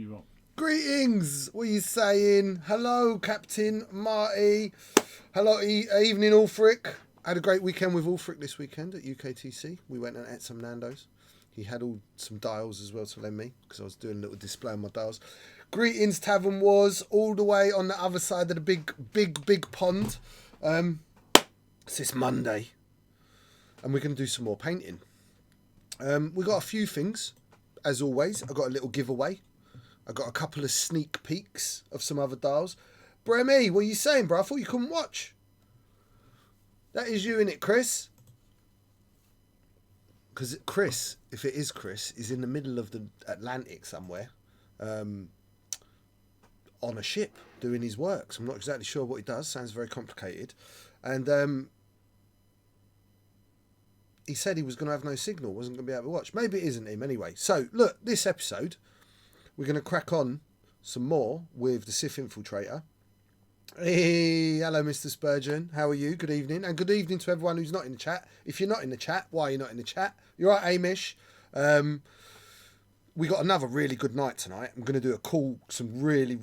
You rock. Greetings! What are you saying? Hello, Captain Marty. Hello, evening, Ulfric. I had a great weekend with Ulfric this weekend at UKTC. We went and ate some Nando's. He had some dials as well to lend me because I was doing a little display on my dials. Greetings, Tavern Wars, all the way on the other side of the big pond. It's Monday, and we're going to do some more painting. We got a few things, as always. I got a little giveaway. I got a couple of sneak peeks of some other dials. Bremy, what are you saying, bro? I thought you couldn't watch. That is you, innit, Chris? Because Chris, if it is Chris, is in the middle of the Atlantic somewhere, on a ship doing his work. So I'm not exactly sure what he does. Sounds very complicated. And he said he was going to have no signal, wasn't going to be able to watch. Maybe it isn't him anyway. So, look, this episode, we're going to crack on some more with the Sith Infiltrator. Hey, hello, Mr. Spurgeon. How are you? Good evening. And good evening to everyone who's not in the chat. If you're not in the chat, why are you not in the chat? You're right, Amish. We got another really good night tonight. I'm going to do some really...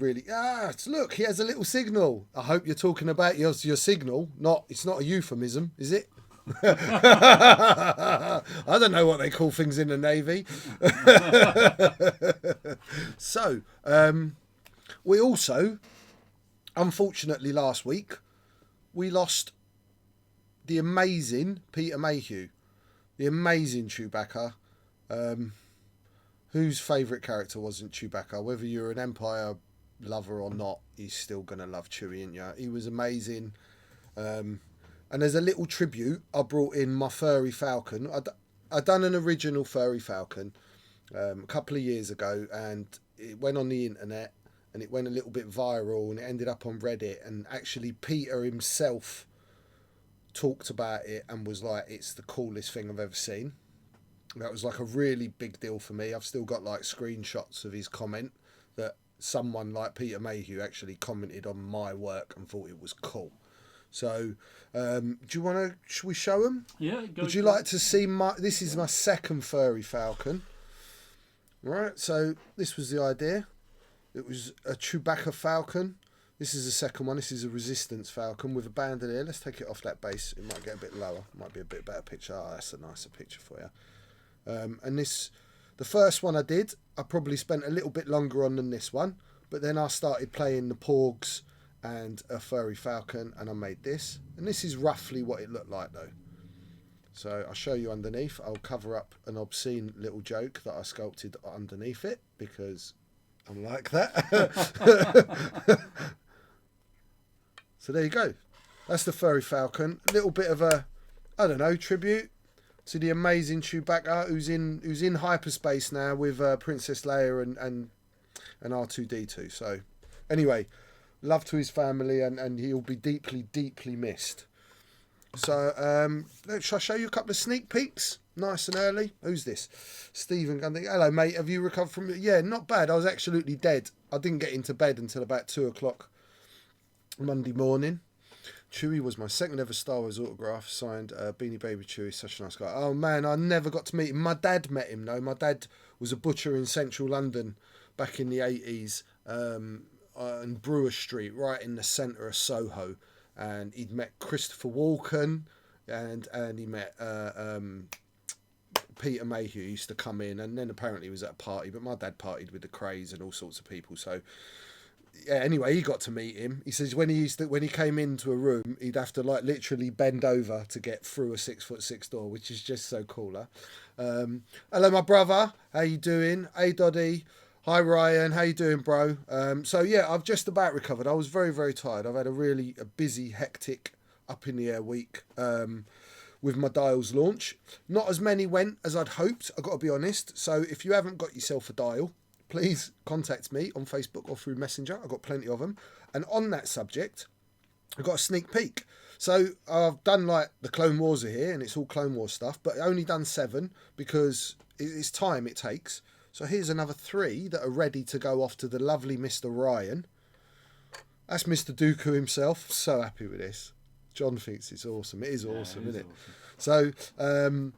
look, he has a little signal. I hope you're talking about your signal. It's not a euphemism, is it? I don't know what they call things in the Navy. So, we also, unfortunately last week, we lost the amazing Peter Mayhew, the amazing Chewbacca, whose favourite character wasn't Chewbacca. Whether you're an Empire lover or not, you're still going to love Chewie, ain't you? He was amazing. And as a little tribute, I brought in my furry falcon. I done an original furry falcon a couple of years ago, and it went on the internet, and it went a little bit viral, and it ended up on Reddit. And actually, Peter himself talked about it and was like, "It's the coolest thing I've ever seen." That was like a really big deal for me. I've still got like screenshots of his comment that someone like Peter Mayhew actually commented on my work and thought it was cool. So, should we show them? Yeah. Would you like to see this is my second furry falcon. Right, so this was the idea. It was a Chewbacca falcon. This is the second one. This is a Resistance falcon with a bandolier. Let's take it off that base. It might get a bit lower. Might be a bit better picture. Oh, that's a nicer picture for you. And the first one I did, I probably spent a little bit longer on than this one. But then I started playing the Porgs and a furry falcon, and I made this. And this is roughly what it looked like, though. So I'll show you underneath. I'll cover up an obscene little joke that I sculpted underneath it, because I'm like that. So there you go. That's the furry falcon. A little bit of a, I don't know, tribute to the amazing Chewbacca, who's in hyperspace now with Princess Leia and R2-D2. So anyway, love to his family, and he'll be deeply missed. So shall I show you a couple of sneak peeks, nice and early? Who's this? Stephen Gundy. Hello, mate. Have you recovered from it? Yeah, not bad. I was absolutely dead. I didn't get into bed until about 2:00 Monday morning. Chewie was my second ever Star Wars autograph, signed Beanie Baby Chewie. Such a nice guy. Oh man, I never got to meet him. My dad met him though. My dad was a butcher in central London back in the 80s. On Brewer Street, right in the centre of Soho, and he'd met Christopher Walken, and he met Peter Mayhew. He used to come in, and then apparently he was at a party, but my dad partied with the Craze and all sorts of people. So yeah, anyway, he got to meet him. He says when he came into a room, he'd have to like literally bend over to get through a 6'6" door, which is just so cooler. Hello, my brother. How you doing? Hey, Doddy. Hi Ryan, how you doing, bro? So yeah, I've just about recovered. I was very, very tired. I've had a busy, hectic, up in the air week with my dials launch. Not as many went as I'd hoped, I've got to be honest. So if you haven't got yourself a dial, please contact me on Facebook or through Messenger. I've got plenty of them. And on that subject, I've got a sneak peek. So I've done like the Clone Wars are here, and it's all Clone Wars stuff, but I only done 7 because it's time it takes. So here's another 3 that are ready to go off to the lovely Mr. Ryan. That's Mr. Dooku himself. So happy with this. John thinks it's awesome. It is awesome, isn't it? Awesome.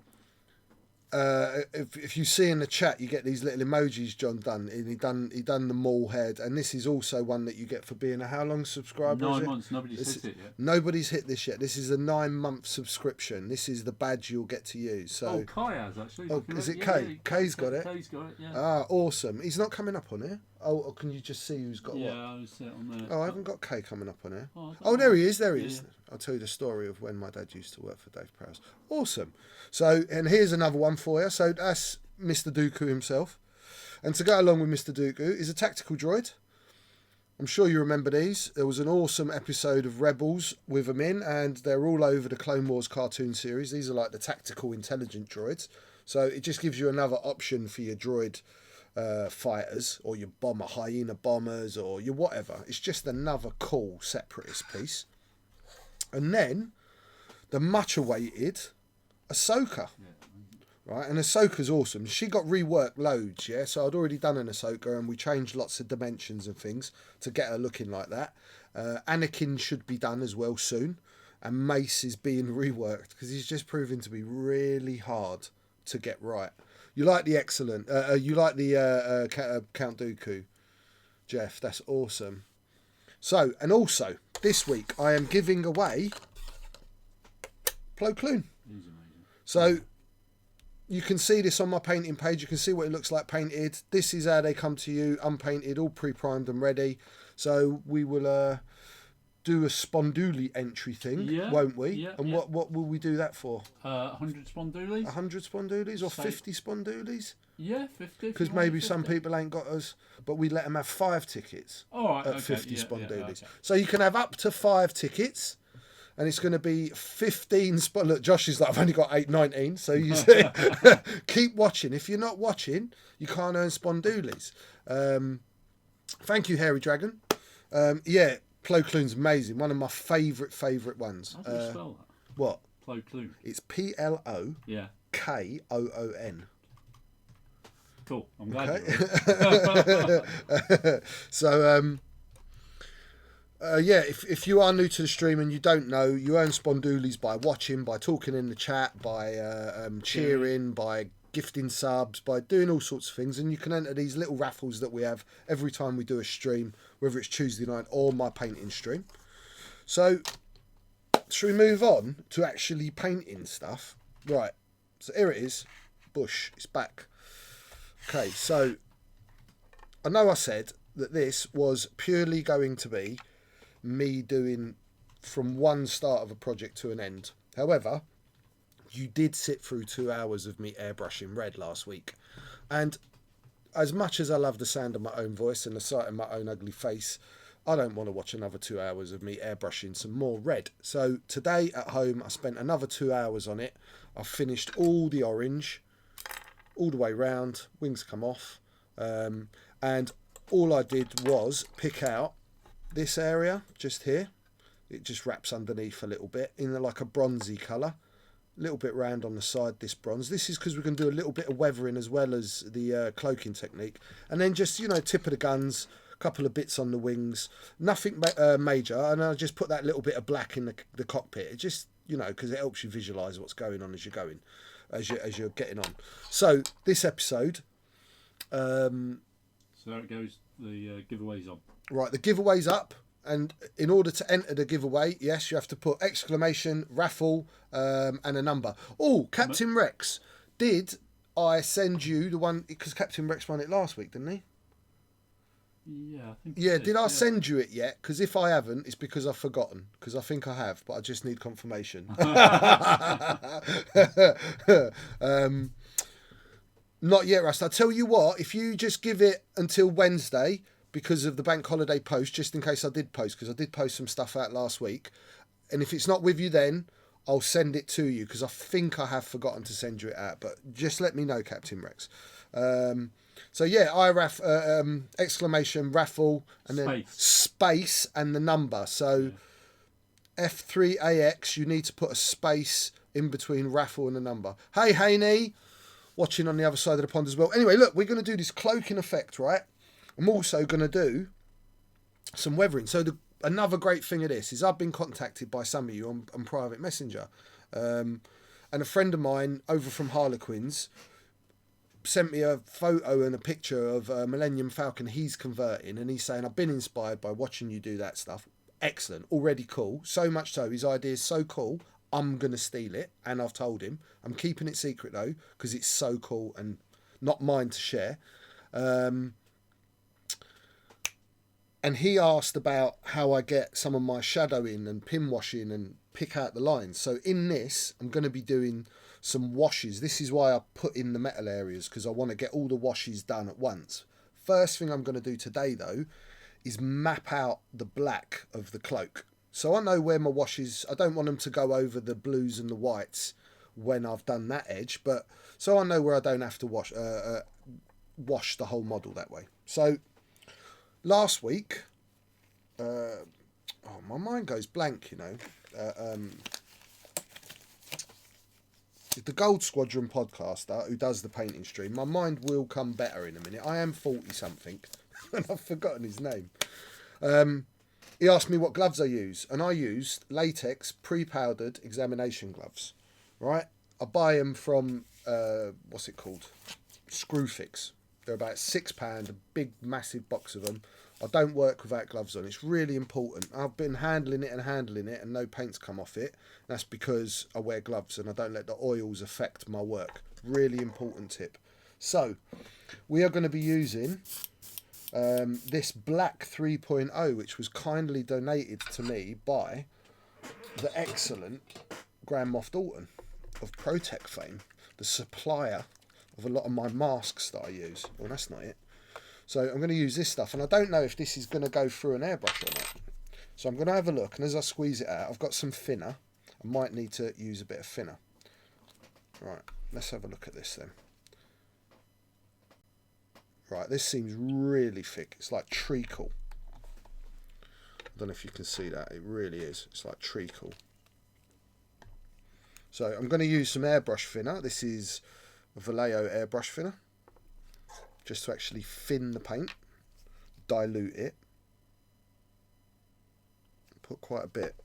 So if you see in the chat, you get these little emojis John done. And he done the mole head, and this is also one that you get for being a how long subscriber? 9 months. Nobody's hit it yet. Nobody's hit this yet. This is a 9-month subscription. This is the badge you'll get to use. So Kai has actually. Oh, is it Kay? Kay's got it. Kay's got it. Yeah. Ah, awesome. He's not coming up on here. Oh, or can you just see who's got what? Yeah, I was on there. Oh, I haven't got Kay coming up on here. Oh, There he is. There he Yeah. is. I'll tell you the story of when my dad used to work for Dave Prowse. Awesome. So, and here's another one for you. So that's Mr. Dooku himself. And to go along with Mr. Dooku is a tactical droid. I'm sure you remember these. There was an awesome episode of Rebels with them in, and they're all over the Clone Wars cartoon series. These are like the tactical intelligent droids. So it just gives you another option for your droid fighters, or your bomber hyena bombers, or your whatever. It's just another cool separatist piece. And then the much awaited Ahsoka. Right, and Ahsoka's awesome. She got reworked loads, yeah. So I'd already done an Ahsoka, and we changed lots of dimensions and things to get her looking like that. Anakin should be done as well soon, and Maice is being reworked because he's just proving to be really hard to get right. You like the excellent. You like the Count Dooku, Jeff. That's awesome. So, and also this week I am giving away Plo Koon. He's amazing. So you can see this on my painting page. You can see what it looks like painted. This is how they come to you, unpainted, all pre-primed and ready. So we will do a Sponduli entry thing, won't we? Yeah, and what will we do that for? 100 Spondulis. 100 Spondulis or 50 Spondulis? Yeah, 50. Because maybe some people ain't got us, but we let them have 5 tickets at 50 Spondulis. Okay. So you can have up to 5 tickets. And it's going to be 15 Look, Josh is like, I've only got 8.19. So you see, keep watching. If you're not watching, you can't earn Spondulis. Thank you, Hairy Dragon. Yeah, Plo Koon's amazing. One of my favourite ones. How do you spell that? What? Plo Koon. It's Plokoon. Cool. I'm glad. Okay. So, yeah, if you are new to the stream and you don't know, you earn Spondulis by watching, by talking in the chat, by cheering, by gifting subs, by doing all sorts of things. And you can enter these little raffles that we have every time we do a stream, whether it's Tuesday night or my painting stream. So, should we move on to actually painting stuff? Right, so here it is. Bush, it's back. Okay, so I know I said that this was purely going to be me doing from one start of a project to an end. However, you did sit through 2 hours of me airbrushing red last week, and as much as I love the sound of my own voice and the sight of my own ugly face, I don't want to watch another 2 hours of me airbrushing some more red. So today at home I spent another 2 hours on it. I finished all the orange all the way round, wings come off, and all I did was pick out this area just here. It just wraps underneath a little bit in like a bronzy colour, a little bit round on the side, this bronze. This is because we can do a little bit of weathering as well as the cloaking technique, and then just, you know, tip of the guns, a couple of bits on the wings, nothing major, and I'll just put that little bit of black in the cockpit. It just, you know, because it helps you visualise what's going on as you're going, as you're getting on. So this episode, so there it goes. The giveaway's on. Right, the giveaway's up, and in order to enter the giveaway, yes, you have to put exclamation raffle and a number. Oh, Captain Rex, did I send you the one, because Captain Rex won it last week, didn't he? Yeah, I think. Yeah, did I send you it yet? Because if I haven't, it's because I've forgotten. Because I think I have, but I just need confirmation. Not yet, Rust. I'll tell you what, if you just give it until Wednesday, because of the bank holiday post, just in case I did post, because I did post some stuff out last week. And if it's not with you then, I'll send it to you, because I think I have forgotten to send you it out. But just let me know, Captain Rex. So yeah, exclamation raffle and then space and the number. So F3AX, you need to put a space in between raffle and a number. Hey, Haney, watching on the other side of the pond as well. Anyway, look, we're going to do this cloaking effect, right? I'm also going to do some weathering. So another great thing of this is I've been contacted by some of you on private messenger. And a friend of mine over from Harlequins sent me a photo and a picture of a Millennium Falcon he's converting, and he's saying, I've been inspired by watching you do that stuff. Excellent, already cool. So much so, his idea is so cool, I'm going to steal it. And I've told him. I'm keeping it secret though, because it's so cool and not mine to share. And he asked about how I get some of my shadowing and pin washing and pick out the lines. So in this, I'm going to be doing some washes. This is why I put in the metal areas, because I want to get all the washes done at once. First thing I'm going to do today though is map out the black of the cloak. So I know where my washes, I don't want them to go over the blues and the whites when I've done that edge, but so I know where I don't have to wash the whole model that way. So last week, my mind goes blank, you know. The Gold Squadron podcaster who does the painting stream, my mind will come better in a minute. I am 40-something and I've forgotten his name. He asked me what gloves I use, and I used latex pre-powdered examination gloves, right? I buy them from, what's it called? Screwfix. They're about £6, a big, massive box of them. I don't work without gloves on. It's really important. I've been handling it, and no paint's come off it. That's because I wear gloves and I don't let the oils affect my work. Really important tip. So, we are going to be using this black 3.0, which was kindly donated to me by the excellent Grand Moff Dalton of Protec fame, the supplier of a lot of my masks that I use. Well, that's not it. So I'm going to use this stuff, and I don't know if this is going to go through an airbrush or not. So I'm going to have a look, and as I squeeze it out, I've got some thinner. I might need to use a bit of thinner. Right, let's have a look at this then. Right, this seems really thick. It's like treacle. I don't know if you can see that. It really is. It's like treacle. So I'm going to use some airbrush thinner. This is a Vallejo airbrush thinner. Just to actually thin the paint. Dilute it. Put quite a bit.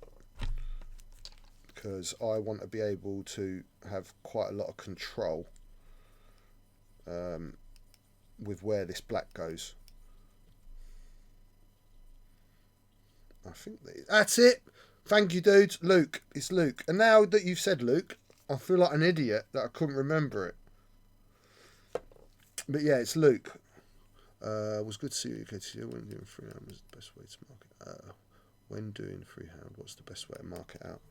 Because I want to be able to have quite a lot of control with where this black goes. I think that's it. Thank you, dudes. Luke. It's Luke. And now that you've said Luke, I feel like an idiot that I couldn't remember it. But yeah, it's Luke. Was good to see you. Okay, to see you. When doing freehand, what's the best way to mark it? When doing freehand, what's the best way to mark it out?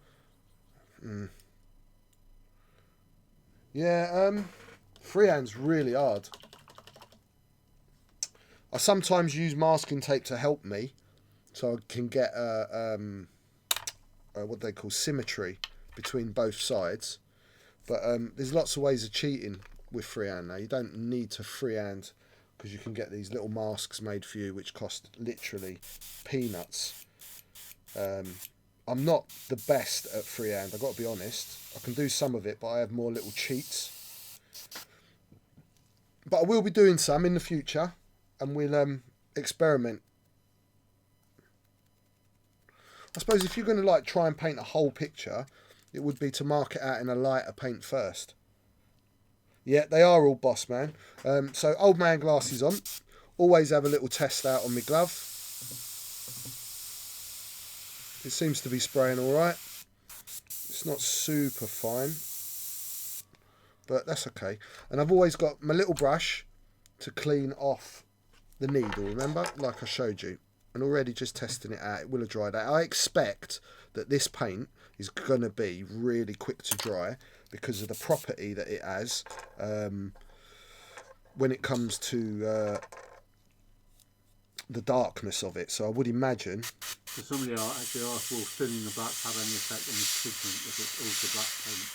Yeah, freehand's really hard. I sometimes use masking tape to help me, so I can get what they call symmetry between both sides. But there's lots of ways of cheating with freehand now. You don't need to freehand because you can get these little masks made for you which cost literally peanuts. I'm not the best at freehand, I've got to be honest. I can do some of it, but I have more little cheats. But I will be doing some in the future, and we'll experiment. I suppose if you're going to like try and paint a whole picture, it would be to mark it out in a lighter paint first. Yeah, they are all boss man. So old man glasses on. Always have a little test out on my glove. It seems to be spraying all right. It's not super fine, but that's okay. And I've always got my little brush to clean off the needle, remember? Like I showed you. And already just testing it out, it will have dried out. I expect that this paint is going to be really quick to dry because of the property that it has when it comes to the darkness of it. So I would imagine... So somebody actually asked, will thinning the black have any effect on the pigment if it's also black paint?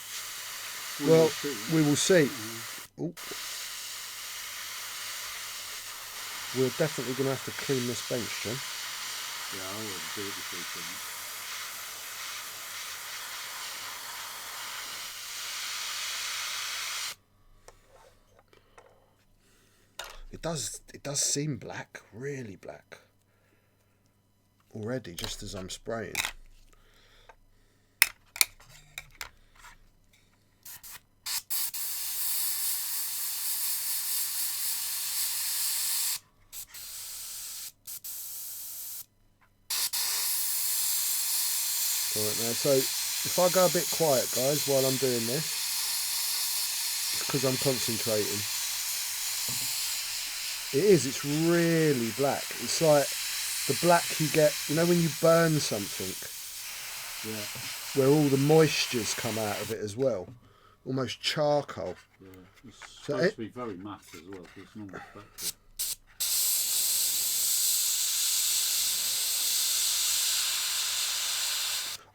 We will see. Ooh. We're definitely going to have to clean this bench, John. Yeah, I will do it before you clean it. It does seem black, really black. Already, just as I'm spraying. Right now, so if I go a bit quiet, guys, while I'm doing this, it's because I'm concentrating. It's really black. It's like the black you get, you know, when you burn something, Yeah. where all the moistures come out of it as well, almost charcoal. Yeah. It's So supposed to be very matte as well, because it's not reflective.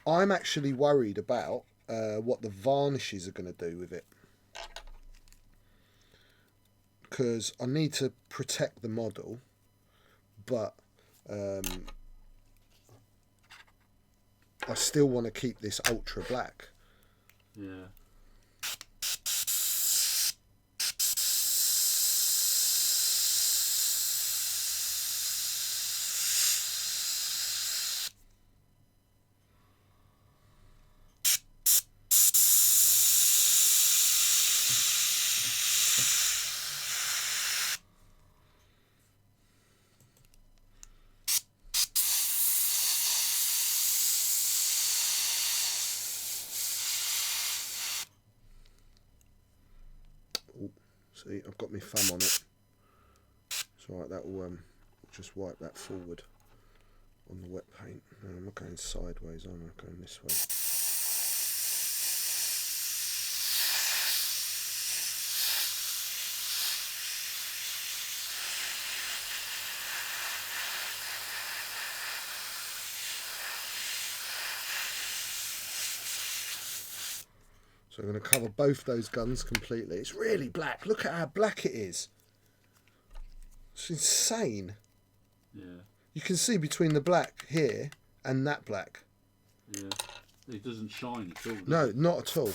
I'm actually worried about what the varnishes are going to do with it, because I need to protect the model, but I still want to keep this ultra black. Yeah. See, I've got my thumb on it. It's alright, that will just wipe that forward on the wet paint. No, I'm not going sideways, I'm going this way. So I'm going to cover both those guns completely. It's really black. Look at how black it is. It's insane. Yeah. You can see between the black here and that black. Yeah. It doesn't shine at all. No, it? not at all.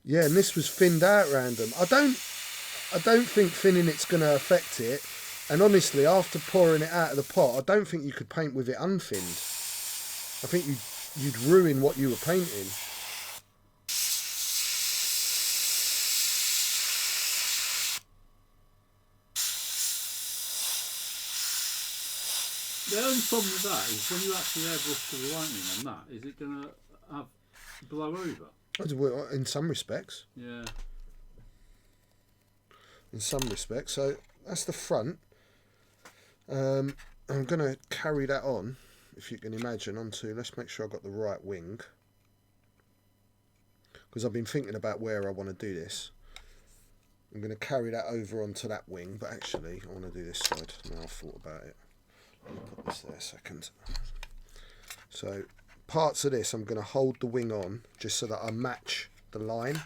Yeah, and this was thinned out random. I don't think thinning it's going to affect it. And honestly, after pouring it out of the pot, I don't think you could paint with it unthinned. I think you'd ruin what you were painting. The only problem with that is when you actually airbrush the lightning on that, is it going to have blow over? In some respects. Yeah. In some respects. So that's the front. I'm going to carry that on, if you can imagine, onto, let's make sure I've got the right wing, because I've been thinking about where I want to do this. I'm going to carry that over onto that wing, but actually I want to do this side. Now I've thought about it. Let me put this there a second. So parts of this I'm going to hold the wing on just so that I match the line,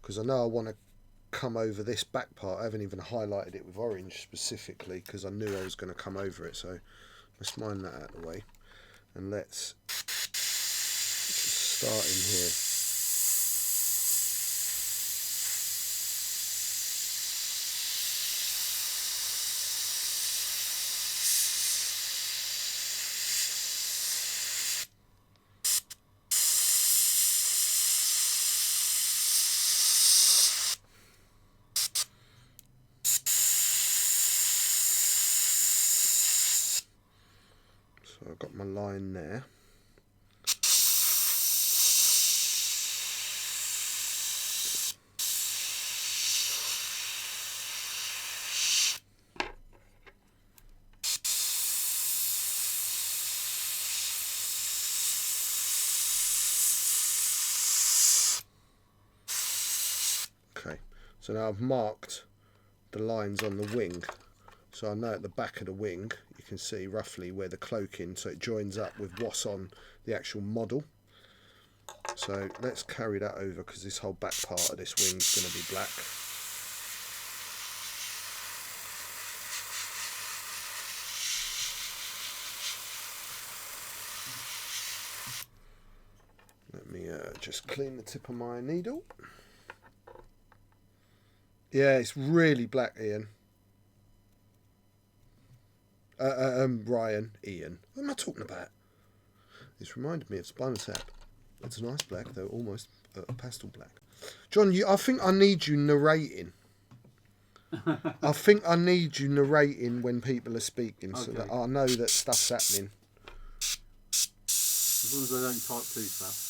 because I know I want to come over this back part. I haven't even highlighted it with orange specifically because I knew I was going to come over it, so let's mine that out of the way and let's start in here. So I've got my line there. Okay, so now I've marked the lines on the wing, so I know at the back of the wing you can see roughly where the cloaking, so it joins up with what's on the actual model. So let's carry that over because this whole back part of this wing is going to be black. Let me just clean the tip of my needle. Yeah, it's really black, Ian. Ian. What am I talking about? It's reminded me of Spinal Tap. It's a nice black, though, almost a pastel black. John, I think I need you narrating. I think I need you narrating when people are speaking so Okay. that I know that stuff's happening. As long as I don't type too fast.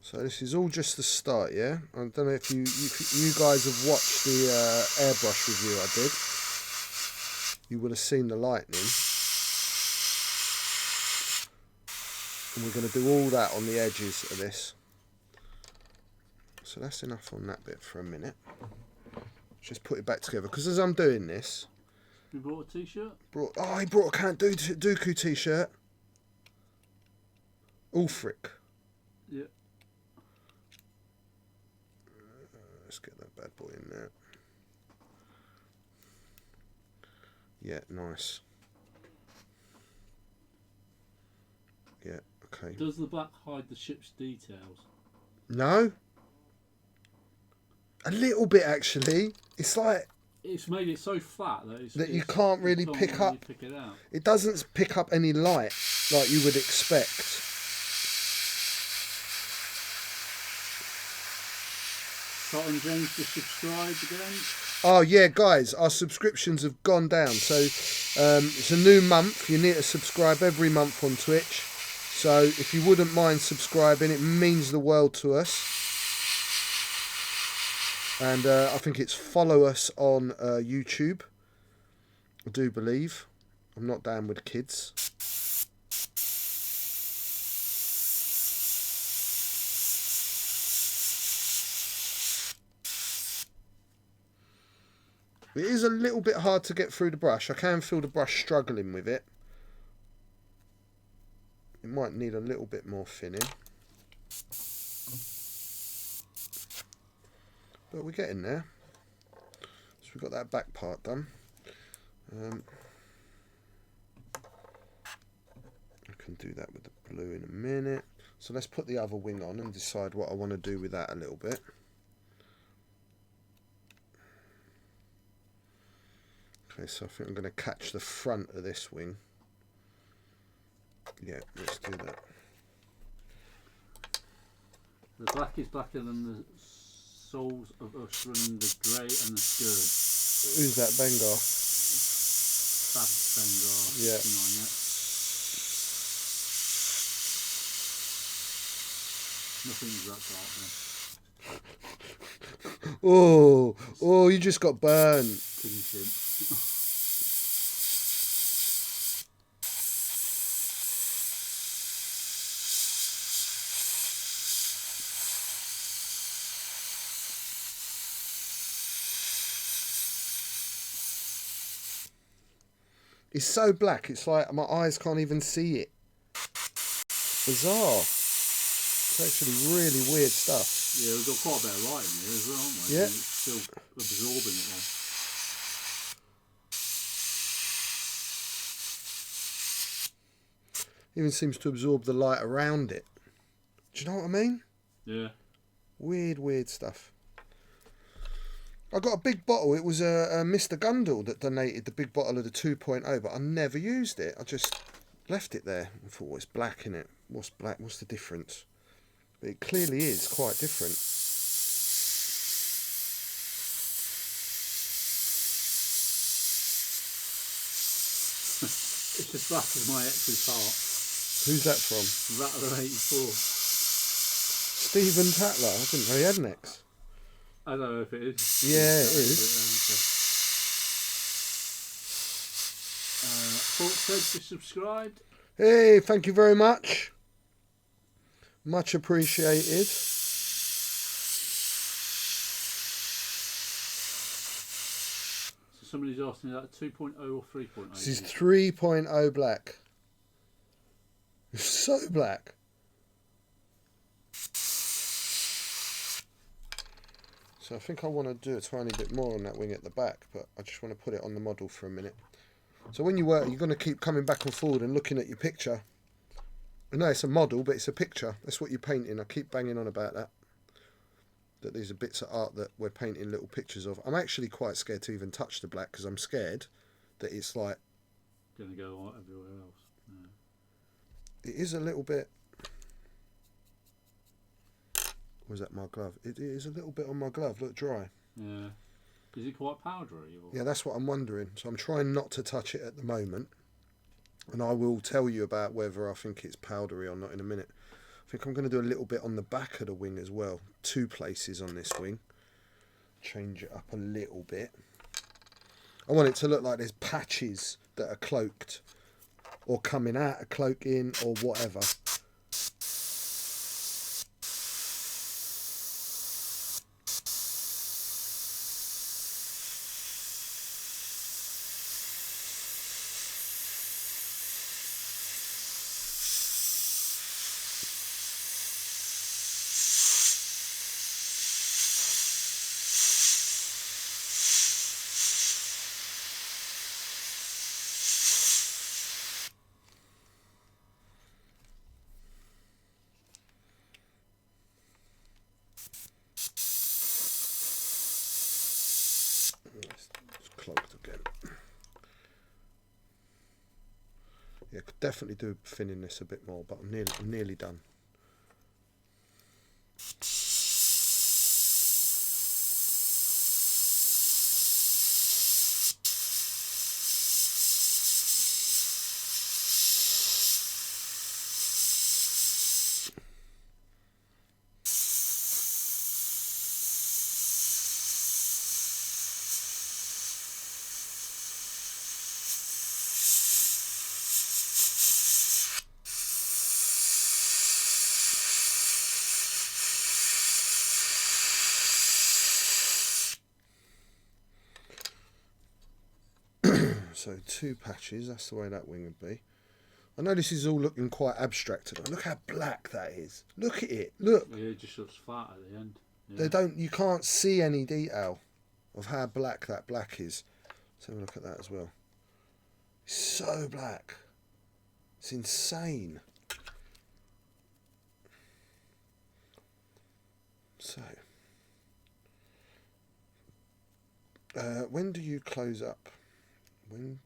So this is all just the start, yeah? I don't know if you guys have watched the airbrush review I did. You would have seen the lightning. And we're going to do all that on the edges of this. So that's enough on that bit for a minute. Just put it back together. Because as I'm doing this... You brought a t-shirt? He brought a Count Dooku t-shirt. Ulfric. Yeah. Let's get that bad boy in there. Yeah, nice. Yeah, okay. Does the black hide the ship's details? No. A little bit, actually. It's like... It's made it so flat that you can't really pick up... pick it out. It doesn't pick up any light like you would expect. Cotton James just subscribed again. Oh yeah, guys, our subscriptions have gone down. So it's a new month. You need to subscribe every month on Twitch. So if you wouldn't mind subscribing, it means the world to us. And I think it's follow us on YouTube. I do believe. I'm not down with kids. It is a little bit hard to get through the brush. I can feel the brush struggling with it. It might need a little bit more thinning. But we're getting there. So we've got that back part done. I can do that with the blue in a minute. So let's put the other wing on and decide what I want to do with that a little bit. Okay, so I think I'm going to catch the front of this wing. Yeah, let's do that. The black is blacker than the souls of us running the grey and the skirt. Who's that, Bengar? Fab Bengar. Yeah. 69, yeah. Nothing's that dark then. Oh, you just got burned. King ship. It's so black, it's like my eyes can't even see it. Bizarre. It's actually really weird stuff. Yeah, we've got quite a bit of light in here as well, haven't we? Yeah. It's still absorbing it all. Even seems to absorb the light around it. Do you know what I mean? Yeah. Weird stuff. I got a big bottle. It was a Mr. Gundle that donated the big bottle of the 2.0, but I never used it. I just left it there. I thought, well, it's black in it. What's black? What's the difference? But it clearly is quite different. It's as black as my ex's heart. Who's that from? Rattler 84. Stephen Tatler. I didn't know he had an ex. I don't know if it is. Yeah, it is. Paul said just subscribed. Hey, thank you very much. Much appreciated. So somebody's asking that 2.0 or 3.0. This is 3.0 black. It's so black. So I think I want to do a tiny bit more on that wing at the back, but I just want to put it on the model for a minute. So when you work, you're going to keep coming back and forward and looking at your picture. I know it's a model, but it's a picture. That's what you're painting. I keep banging on about that. That these are bits of art that we're painting little pictures of. I'm actually quite scared to even touch the black because I'm scared that it's like... going to go everywhere else. Yeah. It is a little bit... Was that my glove? It is a little bit on my glove. Look, dry. Yeah. Is it quite powdery? Or? Yeah, that's what I'm wondering. So I'm trying not to touch it at the moment. And I will tell you about whether I think it's powdery or not in a minute. I think I'm going to do a little bit on the back of the wing as well. 2 places on this wing. Change it up a little bit. I want it to look like there's patches that are cloaked. Or coming out of cloaking or whatever. It's cloaked again. Yeah, could definitely do thinning this a bit more, but I'm nearly done. So 2 patches, that's the way that wing would be. I know this is all looking quite abstract today. Look how black that is. Look at it. Look. Yeah, it just looks flat at the end. Yeah. You can't see any detail of how black that black is. Let's have a look at that as well. It's so black. It's insane. So, when do you close up? When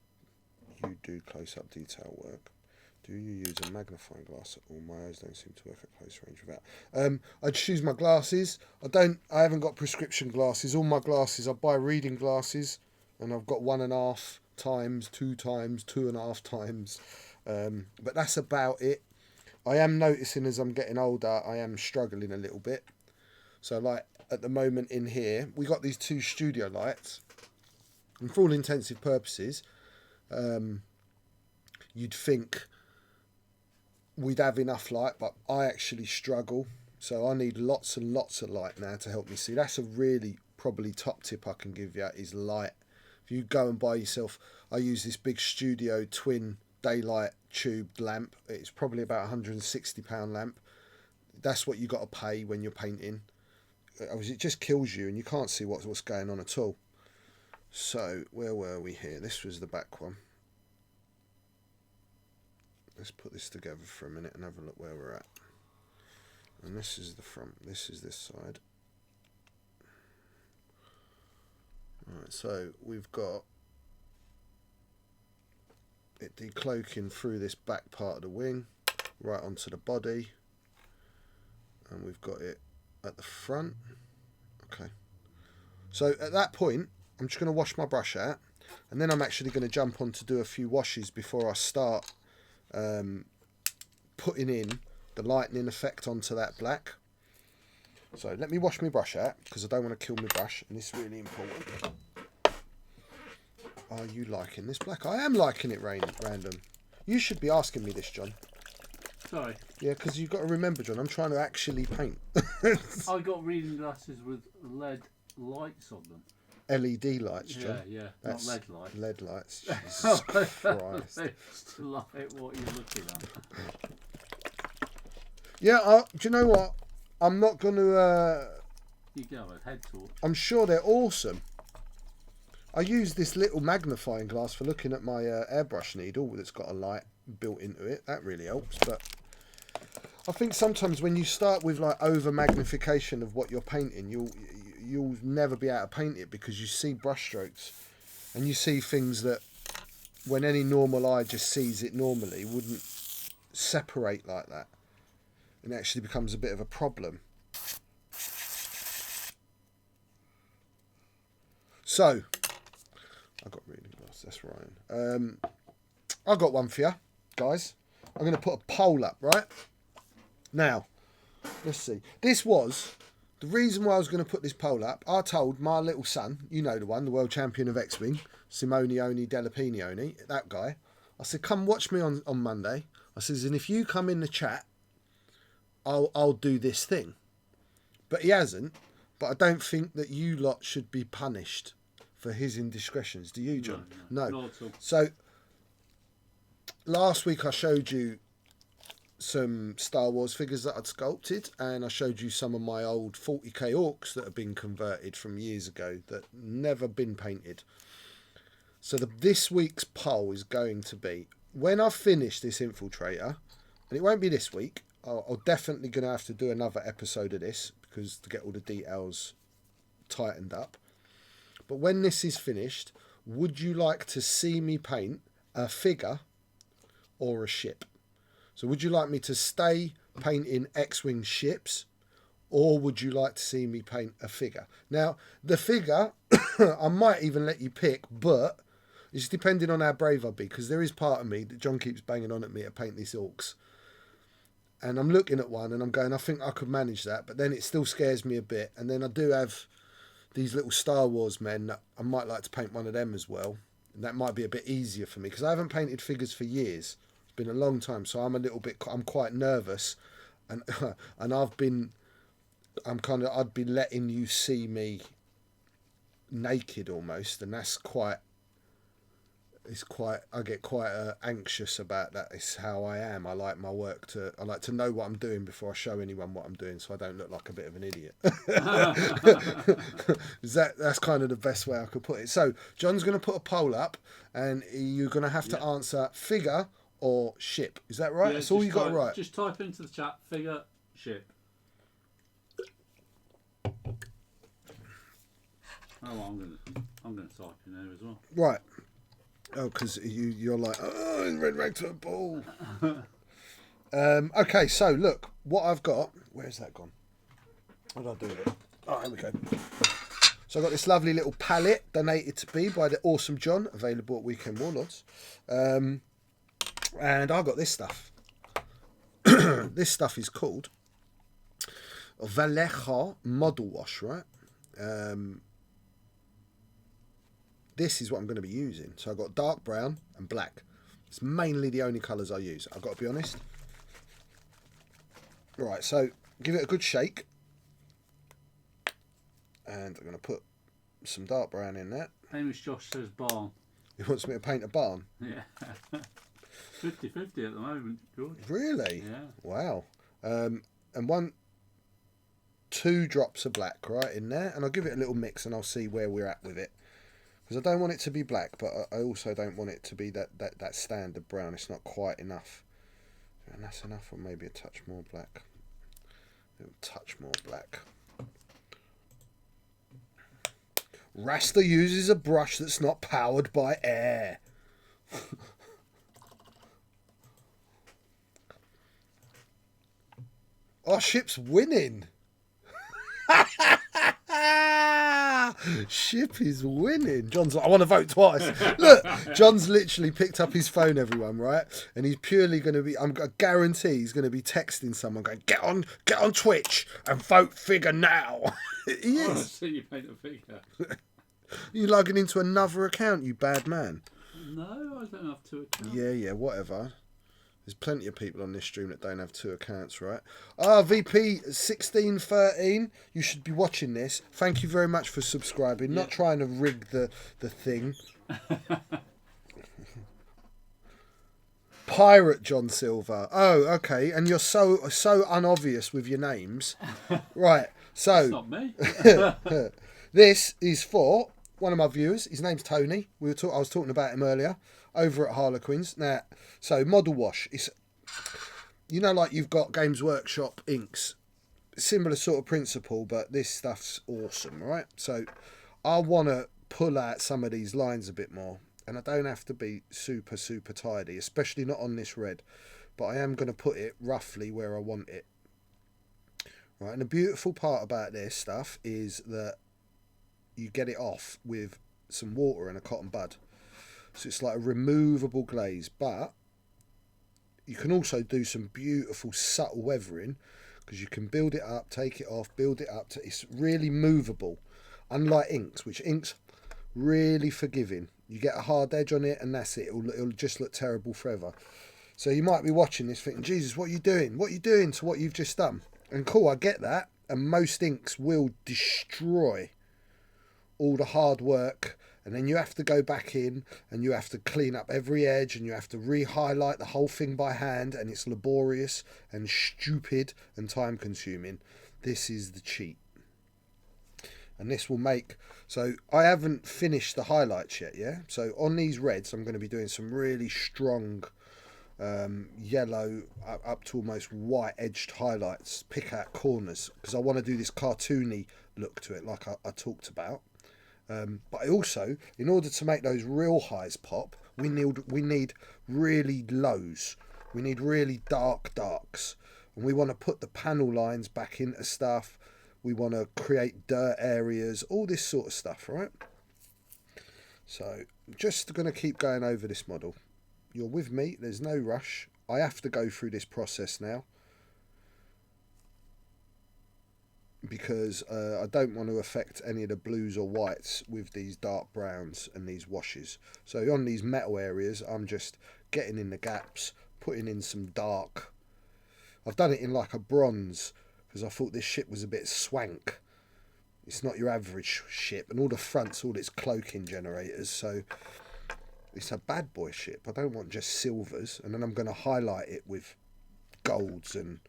you do close-up detail work, do you use a magnifying glass at all? My eyes don't seem to work at close range without. I choose my glasses. I haven't got prescription glasses. All my glasses, I buy reading glasses, and I've got 1.5 times, 2 times, 2.5 times. But that's about it. I am noticing as I'm getting older, I am struggling a little bit. So like at the moment in here, we got these 2 studio lights. And for all intensive purposes, you'd think we'd have enough light, but I actually struggle. So I need lots and lots of light now to help me see. That's a really probably top tip I can give you is light. If you go and buy yourself, I use this big studio twin daylight tube lamp. It's probably about £160 lamp. That's what you got to pay when you're painting. It just kills you and you can't see what's going on at all. So, where were we here? This was the back one. Let's put this together for a minute and have a look where we're at. And this is the front. This is this side. Alright, so we've got it decloaking through this back part of the wing, right onto the body. And we've got it at the front. Okay. So, at that point, I'm just going to wash my brush out, and then I'm actually going to jump on to do a few washes before I start putting in the lightning effect onto that black. So let me wash my brush out, because I don't want to kill my brush, and it's really important. Are you liking this black? I am liking it, Random. You should be asking me this, John. Sorry. Yeah, because you've got to remember, John, I'm trying to actually paint. I got reading glasses with LED lights on them. LED lights, John. Yeah, That's not LED lights. LED lights. Jesus Christ. It's to light what you're looking at. Yeah, do you know what? I'm not going to You go with head torch. I'm sure they're awesome. I use this little magnifying glass for looking at my airbrush needle that's got a light built into it. That really helps. But I think sometimes when you start with like over magnification of what you're painting, you'll never be able to paint it because you see brush strokes and you see things that when any normal eye just sees it normally wouldn't separate like that. And it actually becomes a bit of a problem. So, I got reading glass, that's Ryan. I got one for you, guys. I'm going to put a poll up, right? Now, let's see. This was the reason why I was going to put this poll up. I told my little son, you know the one, the world champion of X-Wing, Simone Delapinioni, that guy. I said, come watch me on Monday. I says, and if you come in the chat, I'll do this thing. But he hasn't. But I don't think that you lot should be punished for his indiscretions. Do you, John? No. Not at all. So, last week I showed you some Star Wars figures that I'd sculpted, and I showed you some of my old 40k orcs that have been converted from years ago that never been painted. So this week's poll is going to be, when I finish this infiltrator, and it won't be this week, I'll definitely going to have to do another episode of this because to get all the details tightened up. But when this is finished, would you like to see me paint a figure or a ship? So would you like me to stay painting X-Wing ships, or would you like to see me paint a figure? Now, the figure, I might even let you pick, but it's depending on how brave I'll be, because there is part of me that John keeps banging on at me to paint these orcs. And I'm looking at one and I'm going, I think I could manage that, but then it still scares me a bit. And then I do have these little Star Wars men that I might like to paint one of them as well. And that might be a bit easier for me, because I haven't painted figures for years. It's been a long time, so I'm quite nervous. And and I'd be letting you see me naked almost, and that's I get quite anxious about that. It's how I am. I like my work I like to know what I'm doing before I show anyone what I'm doing, so I don't look like a bit of an idiot. That's kind of the best way I could put it. So John's going to put a poll up, and you're going to have to answer figure or ship. Is that right? Yeah, that's all you got to write. Just type into the chat figure ship. Oh, I'm gonna type in there as well. Right. Oh, because you're like, oh, in red rag to a ball. Okay, so look, what I've got. Where's that gone? What did I do with it? Oh, here we go. So I've got this lovely little palette donated to me by the awesome John, available at Weekend Warlords. And I got this stuff. This stuff is called Vallejo Model Wash, right? This is what I'm going to be using. So I've got dark brown and black. It's mainly the only colours I use, I've got to be honest. Right, so give it a good shake. And I'm going to put some dark brown in that. Hamish Josh says barn. He wants me to paint a barn. Yeah. 50-50 at the moment, George. Really? Yeah. Wow. And 2 drops of black right in there. And I'll give it a little mix and I'll see where we're at with it. Because I don't want it to be black, but I also don't want it to be that standard brown. It's not quite enough. And that's enough, or maybe a touch more black. A touch more black. Rasta uses a brush that's not powered by air. Our ship's winning. Ship is winning. John's like, I want to vote twice. Look, John's literally picked up his phone, everyone, right? And he's purely going to be, I guarantee he's going to be texting someone going, get on Twitch and vote figure now. He is. Oh, so you paint a figure. You're logging into another account, you bad man. No, I don't have 2 accounts. Yeah, whatever. There's plenty of people on this stream that don't have 2 accounts, right? VP1613, you should be watching this. Thank you very much for subscribing. Not trying to rig the thing. Pirate John Silver. Oh, okay. And you're so unobvious with your names. Right. So It's not me. this is for one of my viewers. His name's Tony. I was talking about him earlier over at Harlequins. Now, so model wash. It's, you know, like you've got Games Workshop inks. Similar sort of principle, but this stuff's awesome, right? So I want to pull out some of these lines a bit more, and I don't have to be super tidy, especially not on this red, but I am going to put it roughly where I want it. Right, and the beautiful part about this stuff is that you get it off with some water and a cotton bud. So it's like a removable glaze, but you can also do some beautiful subtle weathering, because you can build it up, take it off, build it up. It's really movable, unlike inks, which inks really forgiving. You get a hard edge on it and that's it. It'll just look terrible forever. So you might be watching this thinking, Jesus, what are you doing? What are you doing to what you've just done? And cool, I get that. And most inks will destroy all the hard work, and then you have to go back in and you have to clean up every edge and you have to re-highlight the whole thing by hand, and it's laborious and stupid and time consuming. This is the cheat. And this will make, so I haven't finished the highlights yet, yeah? So on these reds I'm going to be doing some really strong yellow up to almost white edged highlights, pick out corners, because I want to do this cartoony look to it like I talked about. But I also, in order to make those real highs pop, we need really lows. We need really darks. And we want to put the panel lines back into stuff. We want to create dirt areas, all this sort of stuff, right? So, just going to keep going over this model. You're with me, there's no rush. I have to go through this process now, because I don't want to affect any of the blues or whites with these dark browns and these washes. So on these metal areas, I'm just getting in the gaps, putting in some dark. I've done it in like a bronze, because I thought this ship was a bit swank. It's not your average ship, and all the fronts, all its cloaking generators, so it's a bad boy ship. I don't want just silvers, and then I'm going to highlight it with golds and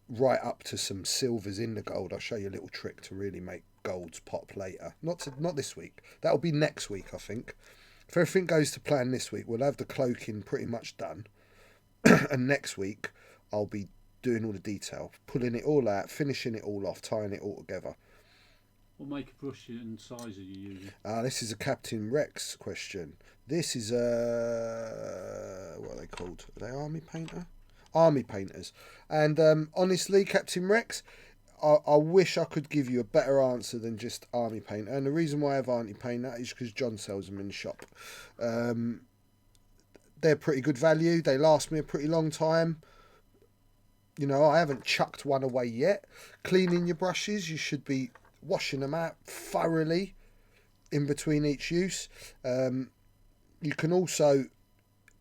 right up to some silvers in the gold. I'll show you a little trick to really make golds pop later. Not this week. That'll be next week, I think. If everything goes to plan this week, we'll have the cloaking pretty much done. And next week, I'll be doing all the detail, pulling it all out, finishing it all off, tying it all together. What make of brush and size are you using? This is a Captain Rex question. This is what are they called? Are they army painter? Army painters. And honestly, Captain Rex, I wish I could give you a better answer than just army painter. And the reason why I have army painter is because John sells them in the shop. They're pretty good value. They last me a pretty long time. You know, I haven't chucked one away yet. Cleaning your brushes, you should be washing them out thoroughly in between each use. You can also,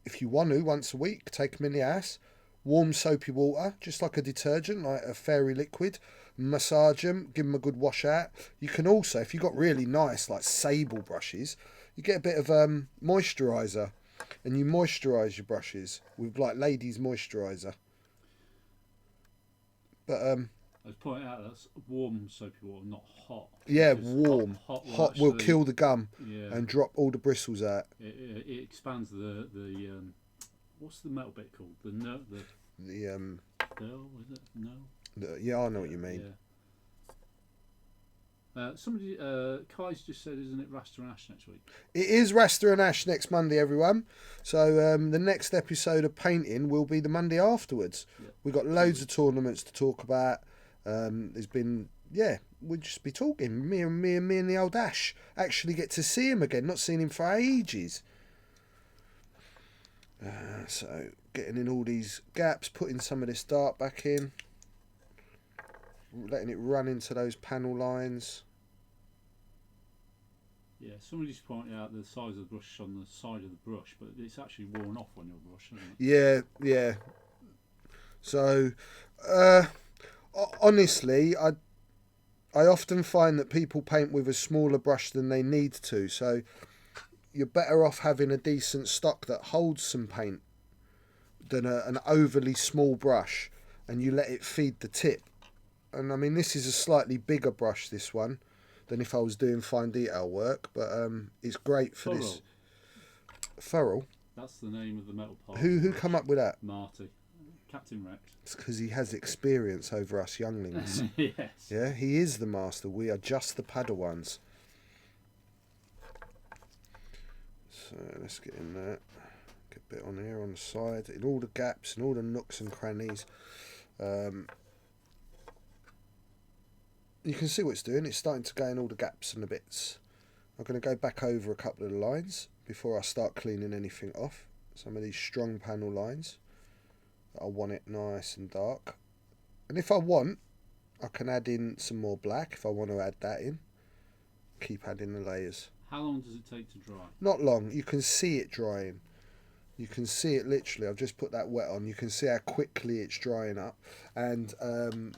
if you want to, once a week, take them in the ass, warm soapy water, just like a detergent, like a fairy liquid, massage them, give them a good wash out. You can also, if you've got really nice like sable brushes, you get a bit of moisturiser, and you moisturise your brushes with like ladies moisturiser. But I was pointing out that's warm soapy water, not hot. yeah, Because warm. Hot will kill the gum, yeah, and drop all the bristles out. It expands the what's the metal bit called? The no, the pearl, is it? No. Yeah, I know what you mean. Yeah. Somebody, Kai's just said, isn't it Rasta and Ash next week? It is Rasta and Ash next Monday, everyone. So the next episode of Painting will be the Monday afterwards. Yeah. We've got loads of tournaments to talk about. There's been, we'll just be talking. Me and the old Ash actually get to see him again. Not seen him for ages. So getting in all these gaps, putting some of this dark back in, letting it run into those panel lines. Yeah, somebody's pointed out the size of the brush on the side of the brush, but it's actually worn off on your brush, isn't it? Yeah. So, honestly, I often find that people paint with a smaller brush than they need to. So, you're better off having a decent stock that holds some paint than an overly small brush, and you let it feed the tip. And I mean, this is a slightly bigger brush, this one, than if I was doing fine detail work, but it's great for this. Furrel. That's the name of the metal part. Who come up with that? Marty. Captain Rex. It's because he has experience over us younglings. Yes. Yeah, he is the master. We are just the Padawans. So let's get in there. Get a bit on here on the side, in all the gaps and all the nooks and crannies. You can see what it's doing. It's starting to go in all the gaps and the bits. I'm going to go back over a couple of the lines before I start cleaning anything off. Some of these strong panel lines. I want it nice and dark. And if I want, I can add in some more black if I want to add that in. Keep adding the layers. How long does it take to dry? Not long. You can see it drying. You can see it literally. I've just put that wet on. You can see how quickly it's drying up. And I'm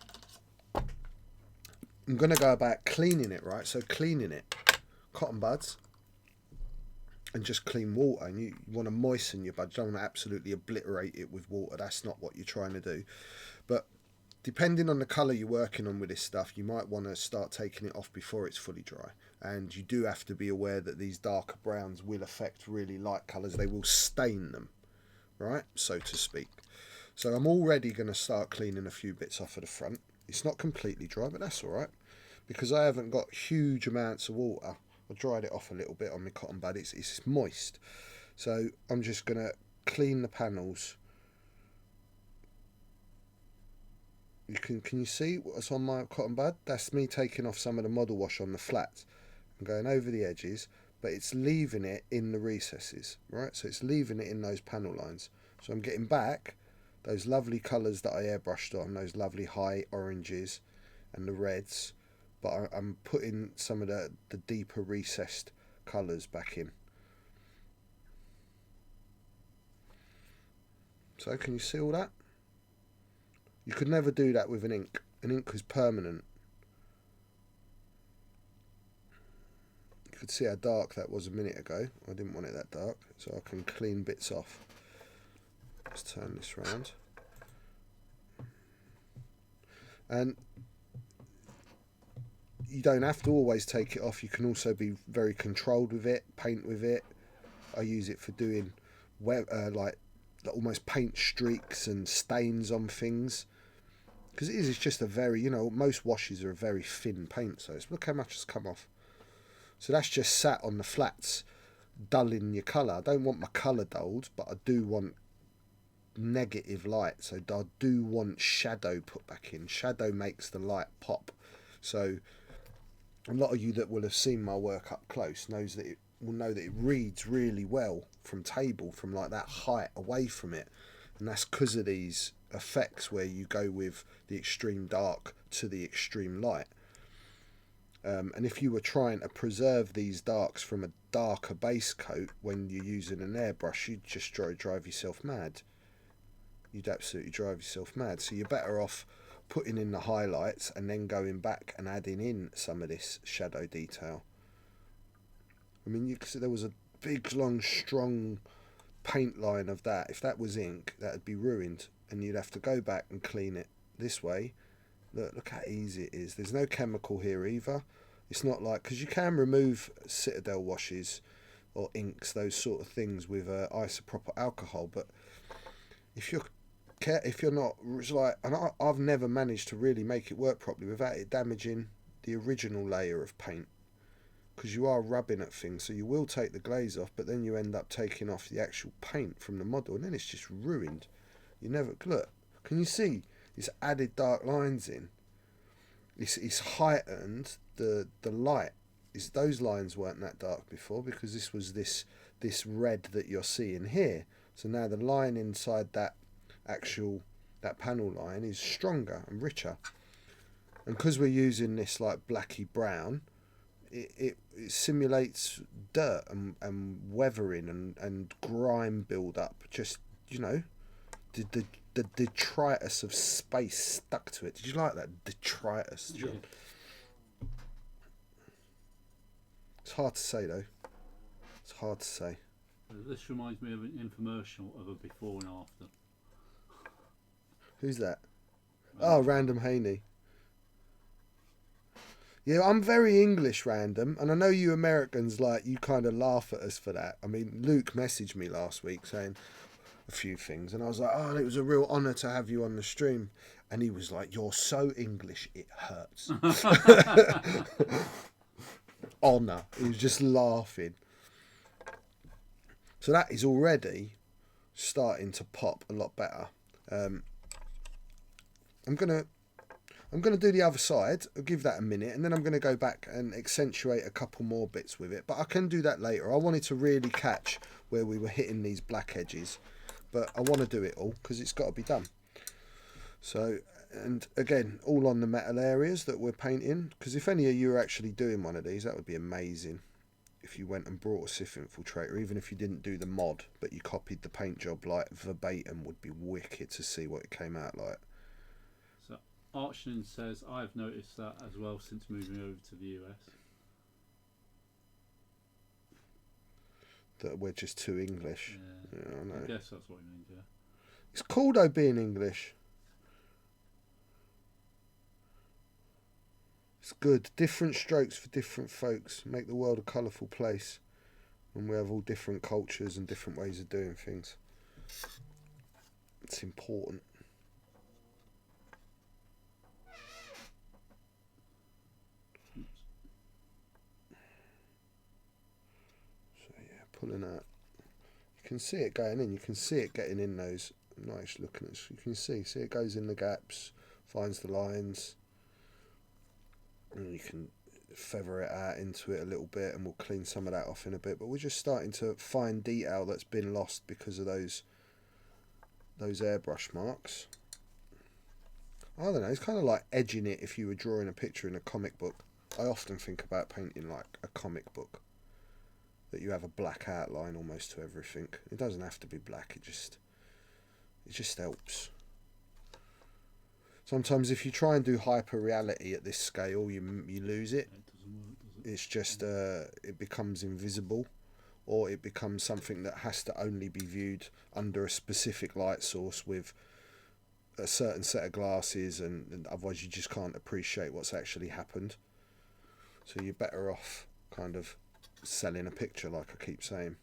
going to go about cleaning it, right? So cleaning it. Cotton buds. And just clean water. And you want to moisten your buds. You don't want to absolutely obliterate it with water. That's not what you're trying to do. But depending on the colour you're working on with this stuff, you might want to start taking it off before it's fully dry. And you do have to be aware that these darker browns will affect really light colours. They will stain them, right, so to speak. So I'm already going to start cleaning a few bits off of the front. It's not completely dry, but that's all right, because I haven't got huge amounts of water. I dried it off a little bit on my cotton bud. It's moist. So I'm just going to clean the panels. Can you see what's on my cotton bud? That's me taking off some of the model wash on the flat and going over the edges, but it's leaving it in the recesses, right? So it's leaving it in those panel lines. So I'm getting back those lovely colours that I airbrushed on, those lovely high oranges and the reds, but I'm putting some of the deeper recessed colours back in. So can you see all that? You could never do that with an ink. An ink is permanent. You could see how dark that was a minute ago. I didn't want it that dark, so I can clean bits off. Let's turn this round. And you don't have to always take it off. You can also be very controlled with it, paint with it. I use it for doing like almost paint streaks and stains on things. Because it's just a very, most washes are a very thin paint, so look how much has come off. So that's just sat on the flats, dulling your colour. I don't want my colour dulled, but I do want negative light, so I do want shadow put back in. Shadow makes the light pop. So a lot of you that will have seen my work up close will know that it reads really well from table, from like that height away from it, and that's because of these effects where you go with the extreme dark to the extreme light. And if you were trying to preserve these darks from a darker base coat when you're using an airbrush, you'd just drive yourself mad. You'd absolutely drive yourself mad. So you're better off putting in the highlights and then going back and adding in some of this shadow detail. I mean, you could see there was a big, long, strong paint line of that. If that was ink, that would be ruined, and you'd have to go back and clean it this way. Look how easy it is. There's no chemical here either. It's not like, because you can remove Citadel washes or inks, those sort of things, with isopropyl alcohol, but if you're not, it's like, and I've never managed to really make it work properly without it damaging the original layer of paint, because you are rubbing at things, so you will take the glaze off, but then you end up taking off the actual paint from the model, and then it's just ruined. You never, look, can you see it's added dark lines in? It's heightened the light. Those lines weren't that dark before, because this was this red that you're seeing here. So now the line inside that panel line is stronger and richer, and because we're using this like blacky brown, it simulates dirt and weathering and grime build up. Just, the detritus of space stuck to it. Did you like that? Detritus, John? Yeah. It's hard to say though. It's hard to say. This reminds me of an infomercial of a before and after. Who's that? Oh, Random Haney. Yeah, I'm very English random, and I know you Americans, like, you kind of laugh at us for that. I mean, Luke messaged me last week saying a few things, and I was like, oh, it was a real honour to have you on the stream. And he was like, you're so English, it hurts. Honour. He was just laughing. So that is already starting to pop a lot better. I'm gonna do the other side. I'll give that a minute, and then I'm gonna go back and accentuate a couple more bits with it. But I can do that later. I wanted to really catch where we were hitting these black edges, but I want to do it all because it's got to be done. So, and again, all on the metal areas that we're painting. Because if any of you are actually doing one of these, that would be amazing. If you went and brought a Sith Infiltrator, even if you didn't do the mod, but you copied the paint job like verbatim, would be wicked to see what it came out like. So Archman says, I've noticed that as well since moving over to the US. That we're just too English. Yeah, I know. I guess that's what he means, yeah. It's cool though being English. It's good. Different strokes for different folks. Make the world a colourful place. When we have all different cultures and different ways of doing things. It's important. So yeah, pulling out. You can see it going in. You can see it getting in those nice looking. You can see it goes in the gaps, finds the lines. And you can feather it out into it a little bit, and we'll clean some of that off in a bit. But we're just starting to find detail that's been lost because of those airbrush marks. I don't know, it's kind of like edging it if you were drawing a picture in a comic book. I often think about painting like a comic book, that you have a black outline almost to everything. It doesn't have to be black, it just helps. Sometimes if you try and do hyper reality at this scale, you lose it. It doesn't work, does it? It's just it becomes invisible, or it becomes something that has to only be viewed under a specific light source with a certain set of glasses, and otherwise you just can't appreciate what's actually happened. So you're better off kind of selling a picture, like I keep saying.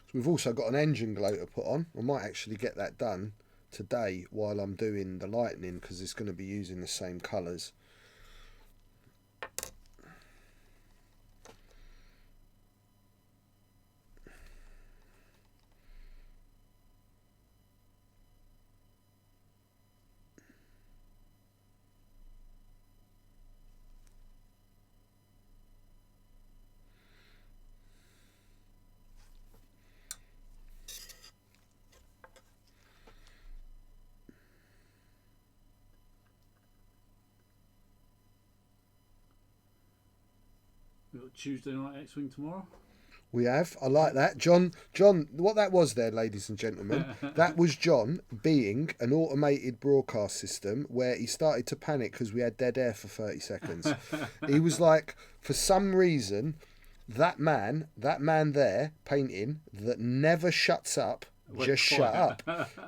So we've also got an engine glow to put on. I might actually get that done today while I'm doing the lightning, because it's going to be using the same colours. We've got Tuesday night X-Wing tomorrow. We have. I like that. John, what that was there, ladies and gentlemen, that was John being an automated broadcast system where he started to panic because we had dead air for 30 seconds. He was like, for some reason, that man there painting that never shuts up, just shut up.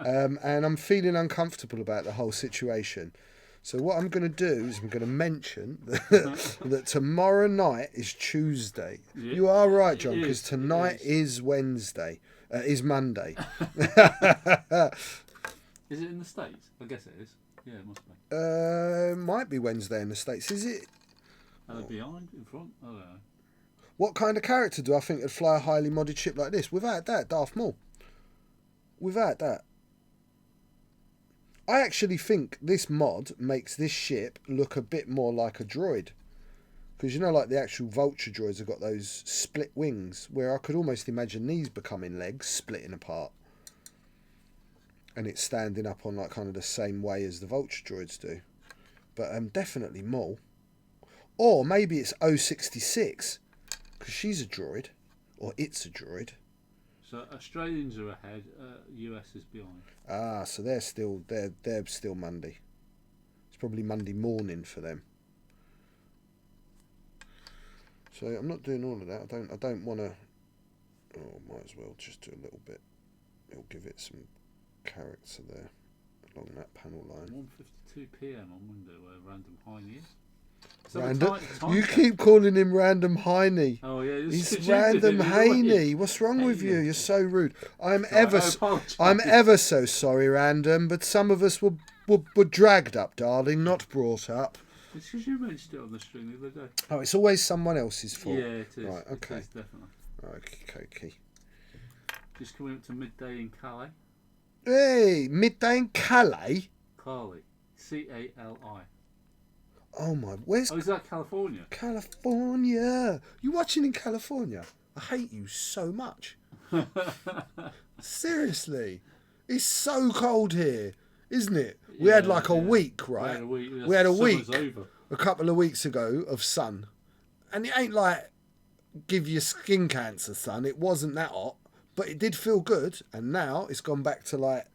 And I'm feeling uncomfortable about the whole situation. So what I'm going to do is I'm going to mention that tomorrow night is Tuesday. Yeah, you are right, John, because tonight is Wednesday. Is Monday. Is it in the States? I guess it is. Yeah, it must be. Might be Wednesday in the States. Is it? Are they behind, in front? I don't know. What kind of character do I think would fly a highly modded ship like this? Without that, Darth Maul. Without that. I actually think this mod makes this ship look a bit more like a droid. Because you know, like the actual Vulture droids have got those split wings, where I could almost imagine these becoming legs, splitting apart. And it's standing up on like kind of the same way as the Vulture droids do. But definitely Maul. Or maybe it's 066, because she's a droid. Or it's a droid. So Australians are ahead, US is behind. Ah, so they're still Monday. It's probably Monday morning for them. So I'm not doing all of that. I don't want to. Oh, might as well just do a little bit. It'll give it some character there along that panel line. 1:52 p.m. on Monday, where Random Heine is. Random. You keep calling him Random Heine. Oh yeah, he's Random Heine. What's wrong with you? You're so rude. I'm ever so sorry, Random. But some of us were dragged up, darling, not brought up. It's because you mentioned it on the stream the other day. Oh, it's always someone else's fault. Yeah, it is. Right, okay. It is, definitely. Okay. Just coming up to midday in Calais. Hey, midday in Calais? Calais. C-A-L-I. Oh my, where's... Oh, is that California? California. You watching in California? I hate you so much. Seriously. It's so cold here, isn't it? We had like a week, right? We had a week a couple of weeks ago of sun. And it ain't like give you skin cancer sun. It wasn't that hot. But it did feel good. And now it's gone back to like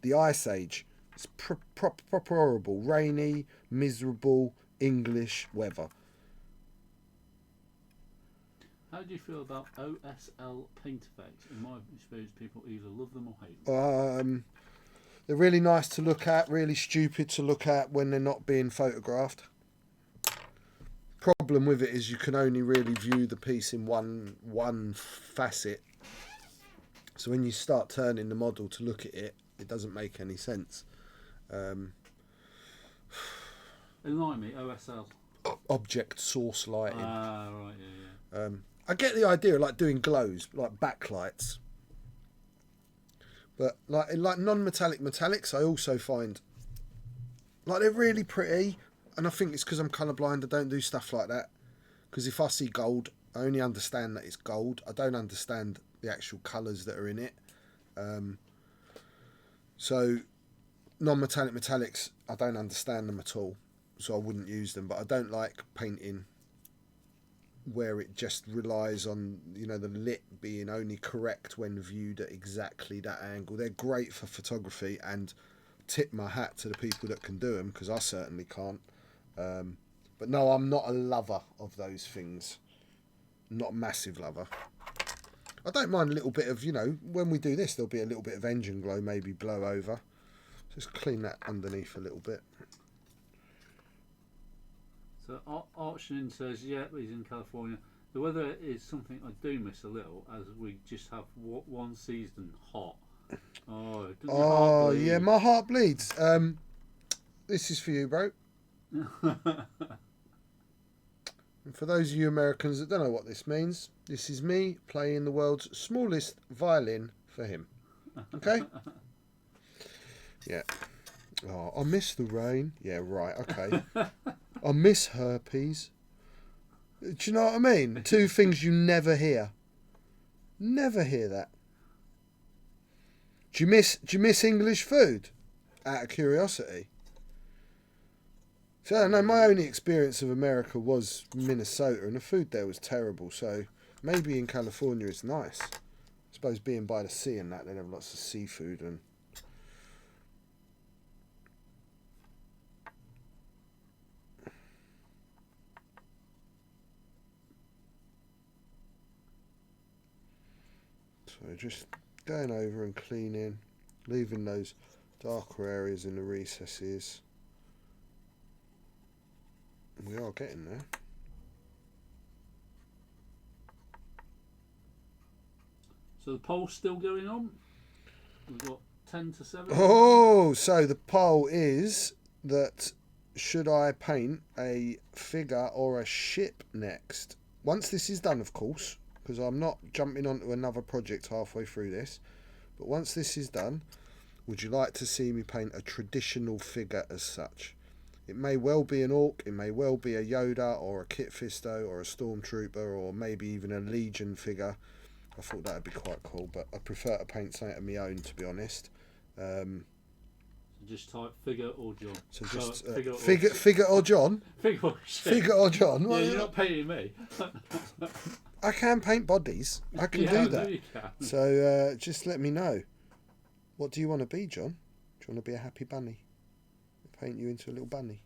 the ice age. It's proper horrible. Rainy, miserable, English weather. How do you feel about OSL paint effects? In my experience, people either love them or hate them. They're really nice to look at, really stupid to look at when they're not being photographed. Problem with it is you can only really view the piece in one facet. So when you start turning the model to look at it, it doesn't make any sense. Enlighten me, OSL. Object source lighting. Ah, right, yeah. I get the idea of like doing glows, like backlights. But like non-metallic metallics, I also find like they're really pretty. And I think it's because I'm colourblind. I don't do stuff like that. Because if I see gold, I only understand that it's gold. I don't understand the actual colours that are in it. So non-metallic metallics, I don't understand them at all. So I wouldn't use them. But I don't like painting where it just relies on, you know, the lit being only correct when viewed at exactly that angle. They're great for photography, and tip my hat to the people that can do them, because I certainly can't. But no, I'm not a lover of those things. Not a massive lover. I don't mind a little bit of, you know, when we do this, there'll be a little bit of engine glow, maybe blow over. Just clean that underneath a little bit. So Archon says, yeah, he's in California. The weather is something I do miss a little, as we just have one season hot. Oh, doesn't your heart bleed? Yeah, my heart bleeds. This is for you, bro. And for those of you Americans that don't know what this means, this is me playing the world's smallest violin for him. Okay? Yeah. Oh, I miss the rain. Yeah, right, okay. I miss herpes. Do you know what I mean? Two things you never hear. Never hear that. Do you miss English food? Out of curiosity. So I don't know, my only experience of America was Minnesota, and the food there was terrible. So maybe in California it's nice. I suppose being by the sea and that, they have lots of seafood and. So just going over and cleaning, leaving those darker areas in the recesses. We are getting there. So the poll's still going on? We've got 10 to 7. Oh, so the poll is that should I paint a figure or a ship next? Once this is done, of course, because I'm not jumping onto another project halfway through this, but once this is done, would you like to see me paint a traditional figure as such? It may well be an orc, it may well be a Yoda or a Kit Fisto or a Stormtrooper, or maybe even a Legion figure. I thought that would be quite cool, but I prefer to paint something of my own, to be honest. Just type figure or John. So just figure or John? Figure or shit. Figure or John? Yeah, you're not painting me. I can paint bodies. I can do that. You can. So just let me know. What do you want to be, John? Do you want to be a happy bunny? Paint you into a little bunny.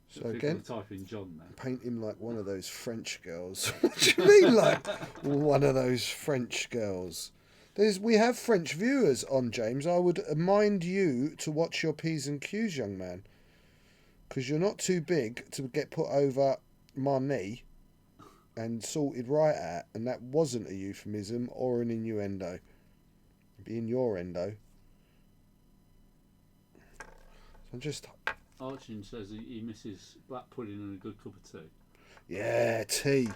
So again, type in John then. Paint him like one of those French girls. What do you mean, like one of those French girls? We have French viewers on, James. I would mind you to watch your P's and Q's, young man. Because you're not too big to get put over my knee and sorted right at. And that wasn't a euphemism or an innuendo. It'd be in your endo. I'm just... Archie says he misses black pudding and a good cup of tea. Yeah, tea.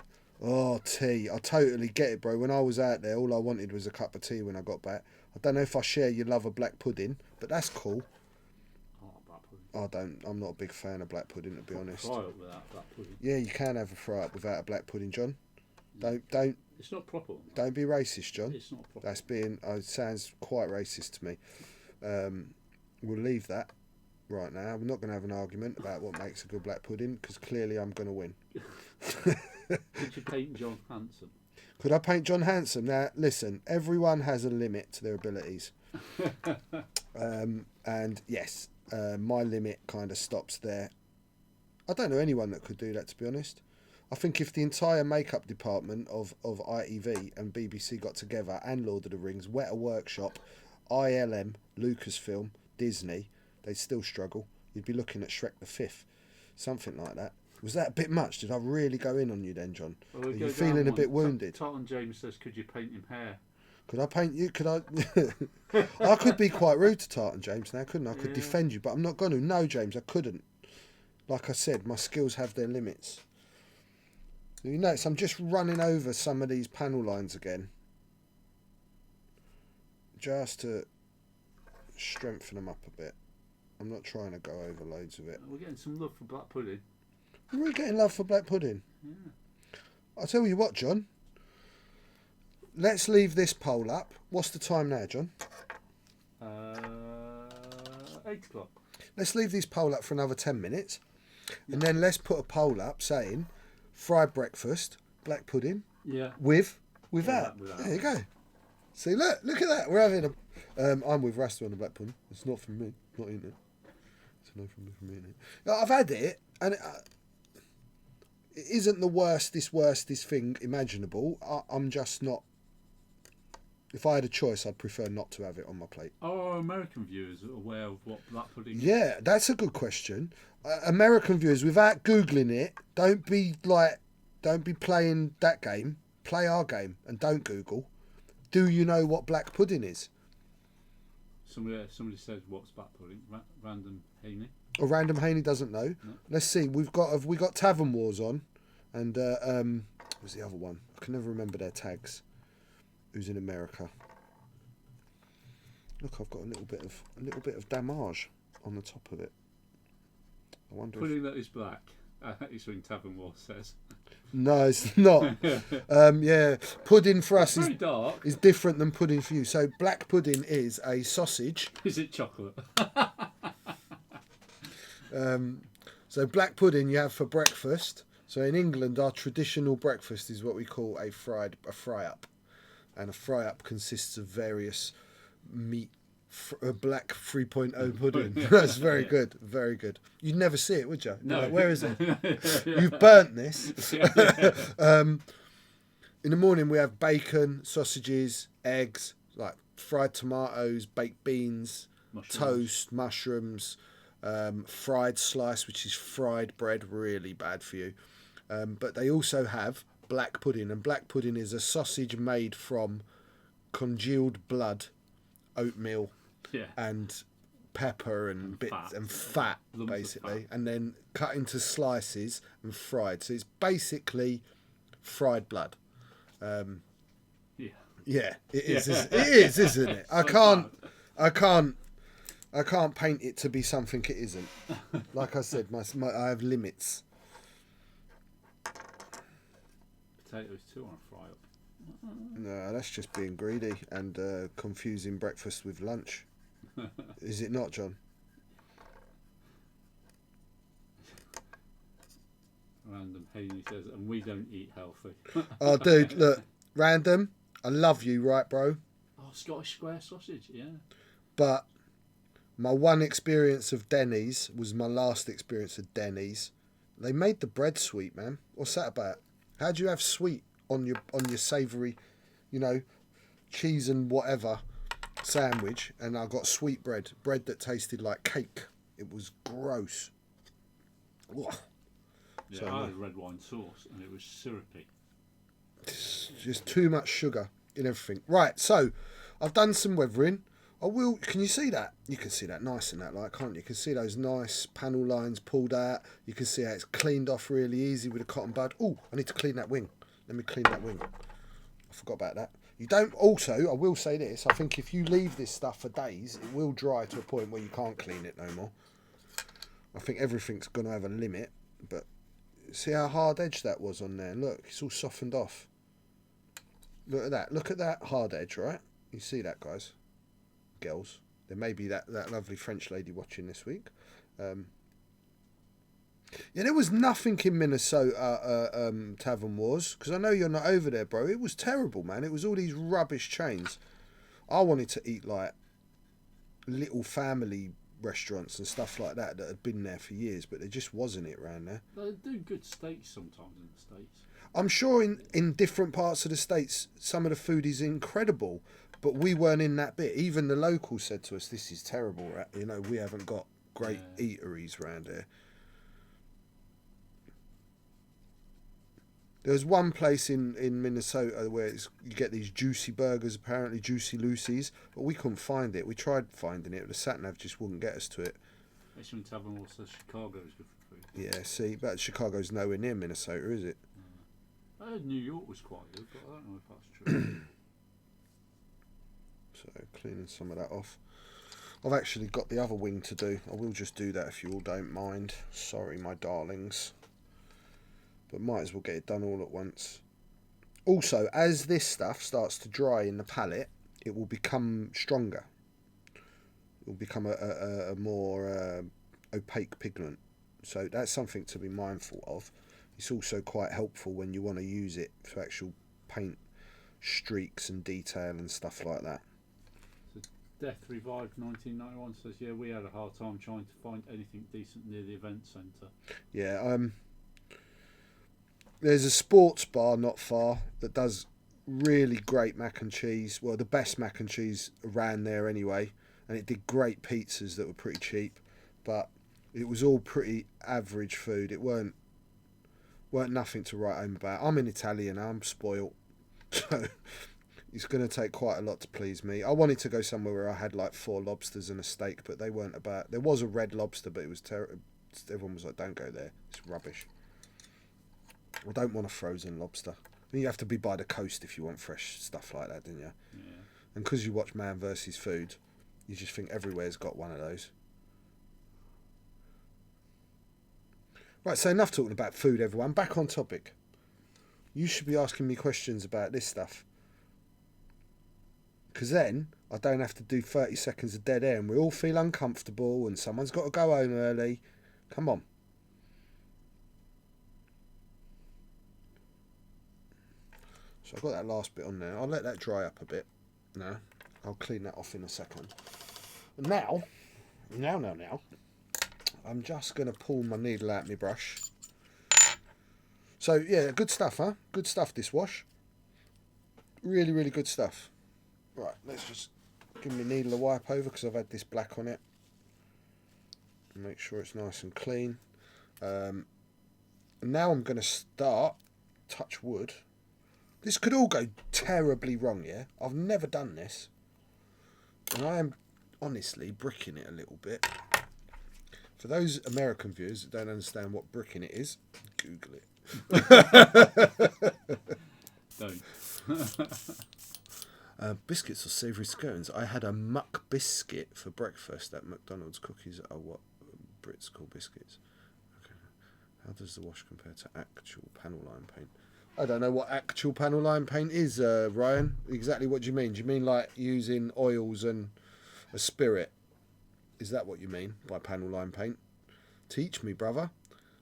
Oh, tea. I totally get it, bro. When I was out there, all I wanted was a cup of tea when I got back. I don't know if I share your love of black pudding, but that's cool. Oh, black pudding. I'm not a big fan of black pudding, to be honest. Fry up without black pudding. Yeah, you can have a fry up without a black pudding, John. Don't. It's not proper. Don't be racist, John. It's not proper. That's being. It sounds quite racist to me. We'll leave that right now. We're not going to have an argument about what makes a good black pudding because clearly I'm going to win. Could you paint John handsome? Could I paint John handsome? Now, listen, everyone has a limit to their abilities. And yes, my limit kind of stops there. I don't know anyone that could do that, to be honest. I think if the entire makeup department of ITV and BBC got together and Lord of the Rings, Weta Workshop, ILM, Lucasfilm, Disney, they'd still struggle. You'd be looking at Shrek the Fifth. Something like that. Was that a bit much? Did I really go in on you then, John? Well, Are you feeling a bit wounded? Tartan James says, could you paint him hair? Could I paint you? Could I? I could be quite rude to Tartan James now, couldn't I? I could defend you, but I'm not going to. No, James, I couldn't. Like I said, my skills have their limits. You notice I'm just running over some of these panel lines again. Just to strengthen them up a bit. I'm not trying to go over loads of it. We're getting some love for black pudding. We're getting love for black pudding. Yeah. I'll tell you what, John. Let's leave this poll up. What's the time now, John? 8 o'clock. Let's leave this poll up for another 10 minutes. And then let's put a poll up saying fried breakfast, black pudding. Yeah. Without. There you go. See, look at that. We're having a... I'm with Rasta on the black pudding. It's not from me. Not eating it. It's no from me eating it. I've had it, and it isn't the worstest thing imaginable. I'm just not... If I had a choice, I'd prefer not to have it on my plate. Are American viewers aware of what black pudding is? Yeah, that's a good question. American viewers, without Googling it, don't be playing that game. Play our game and don't Google. Do you know what black pudding is? Somebody said, what's black pudding? Random Haney. Or Random Haney doesn't know. No. Let's see. We got Tavern Wars on, and what was the other one? I can never remember their tags. Who's in America? Look, I've got a little bit of damage on the top of it. I wonder. Pudding that is black. It's what Tavern Wars says. No, it's not. Yeah, pudding for us is different than pudding for you. So black pudding is a sausage. Is it chocolate? So black pudding you have for breakfast. So in England, our traditional breakfast is what we call a fry up, and a fry up consists of various meat. A black 3.0 pudding. That's very good. Very good. You'd never see it, would you? No. Like, where is it? You've burnt this. In the morning we have bacon, sausages, eggs, like fried tomatoes, baked beans, toast, mushrooms, fried slice, which is fried bread, really bad for you. But they also have black pudding, and black pudding is a sausage made from congealed blood, oatmeal, and pepper and bits fat. And fat, basically, and then cut into slices and fried. So it's basically fried blood. Yeah, it is. It is, isn't it? I can't paint it to be something it isn't. Like I said, I have limits. Potatoes too on a fry up. No, that's just being greedy and confusing breakfast with lunch. Is it not, John? Random Haney says, and we don't eat healthy. Oh, dude, look, Random, I love you, right, bro? Oh, Scottish square sausage, yeah. But my one experience of Denny's was my last experience of Denny's. They made the bread sweet, man. What's that about? How do you have sweet on your savoury, cheese and whatever sandwich, and I got sweet bread that tasted like cake. It was gross. Ugh. Yeah, I had red wine sauce and it was syrupy. It's just too much sugar in everything. Right, so I've done some weathering. I will. Can you see that? You can see that nice in that light, can't you? You can see those nice panel lines pulled out. You can see how it's cleaned off really easy with a cotton bud. Oh, I need to clean that wing. Let me clean that wing. I forgot about that. You don't. Also, I will say this. I think if you leave this stuff for days, it will dry to a point where you can't clean it no more. I think everything's going to have a limit. But see how hard edge that was on there. Look, it's all softened off. Look at that. Look at that hard edge, right? You see that, guys? Girls. There may be that lovely French lady watching this week. Yeah, there was nothing in Minnesota Tavern Wars, because I know you're not over there, bro. It was terrible, man. It was all these rubbish chains. I wanted to eat like little family restaurants and stuff like that had been there for years, but there just wasn't it around there. They do good steaks sometimes in the States. I'm sure in different parts of the States, some of the food is incredible, but we weren't in that bit. Even the locals said to us, this is terrible. You know, we haven't got great eateries around here. There was one place in Minnesota where you get these juicy burgers, apparently Juicy Lucy's, but we couldn't find it. We tried finding it, but the sat-nav just wouldn't get us to it. Actually, Tavern Wars says Chicago is good for food. Yeah, see, but Chicago's nowhere near Minnesota, is it? I heard New York was quite good, but I don't know if that's true. So, cleaning some of that off. I've actually got the other wing to do. I will just do that if you all don't mind. Sorry, my darlings. But might as well get it done all at once. Also, as this stuff starts to dry in the palate, it will become stronger. It will become a more opaque pigment. So that's something to be mindful of. It's also quite helpful when you want to use it for actual paint streaks and detail and stuff like that. So Death Revived 1991 says, yeah, we had a hard time trying to find anything decent near the event centre. Yeah, there's a sports bar not far that does really great mac and cheese. Well, the best mac and cheese around there anyway. And it did great pizzas that were pretty cheap. But it was all pretty average food. It weren't nothing to write home about. I'm an Italian. I'm spoilt. So it's going to take quite a lot to please me. I wanted to go somewhere where I had like 4 lobsters and a steak, but they weren't about... There was a red lobster, but it was terrible. Everyone was like, don't go there. It's rubbish. I don't want a frozen lobster. You have to be by the coast if you want fresh stuff like that, didn't you? Yeah. And because you watch Man vs. Food, you just think everywhere's got one of those. Right, so enough talking about food, everyone. Back on topic. You should be asking me questions about this stuff. Because then I don't have to do 30 seconds of dead air and we all feel uncomfortable and someone's got to go home early. Come on. So I've got that last bit on there. I'll let that dry up a bit. No, I'll clean that off in a second. Now, I'm just going to pull my needle out my brush. So, yeah, good stuff, huh? Good stuff, this wash. Really, really good stuff. Right, let's just give my needle a wipe over because I've had this black on it. Make sure it's nice and clean. And now I'm going to start, touch wood. This could all go terribly wrong, yeah? I've never done this. And I am honestly bricking it a little bit. For those American viewers that don't understand what bricking it is, Google it. Don't. Biscuits or savoury scones. I had a muck biscuit for breakfast at McDonald's. Cookies are what Brits call biscuits. Okay. How does the wash compare to actual panel line paint? I don't know what actual panel line paint is, Ryan. Exactly what do you mean? Do you mean like using oils and a spirit? Is that what you mean by panel line paint? Teach me, brother.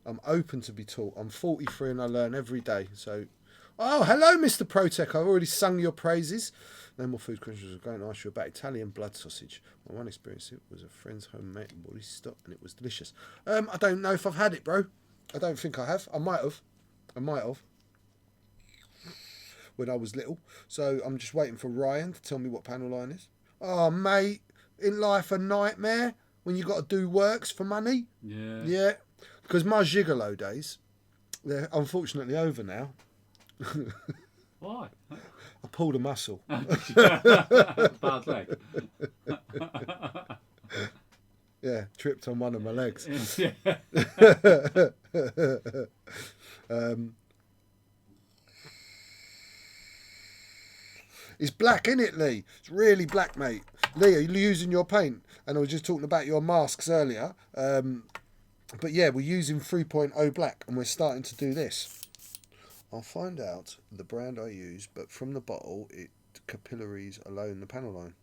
I'm open to be taught. I'm 43 and I learn every day. So, oh, hello, Mr. Protec. I've already sung your praises. No more food questions. I'm going to ask you about Italian blood sausage. My one experience, it was a friend's homemade barista and it was delicious. I don't know if I've had it, bro. I don't think I have. I might have. when I was little. So I'm just waiting for Ryan to tell me what panel line is. Oh, mate, in life a nightmare when you got to do works for money. Yeah. Yeah, because my gigolo days, they're unfortunately over now. Why? I pulled a muscle. Bad leg. Yeah, tripped on one of my legs. Yeah. It's black, isn't it, Lee? It's really black, mate. Lee, are you using your paint? And I was just talking about your masks earlier. But yeah, we're using 3.0 black and we're starting to do this. I'll find out the brand I use, but from the bottle, it capillaries alone the panel line.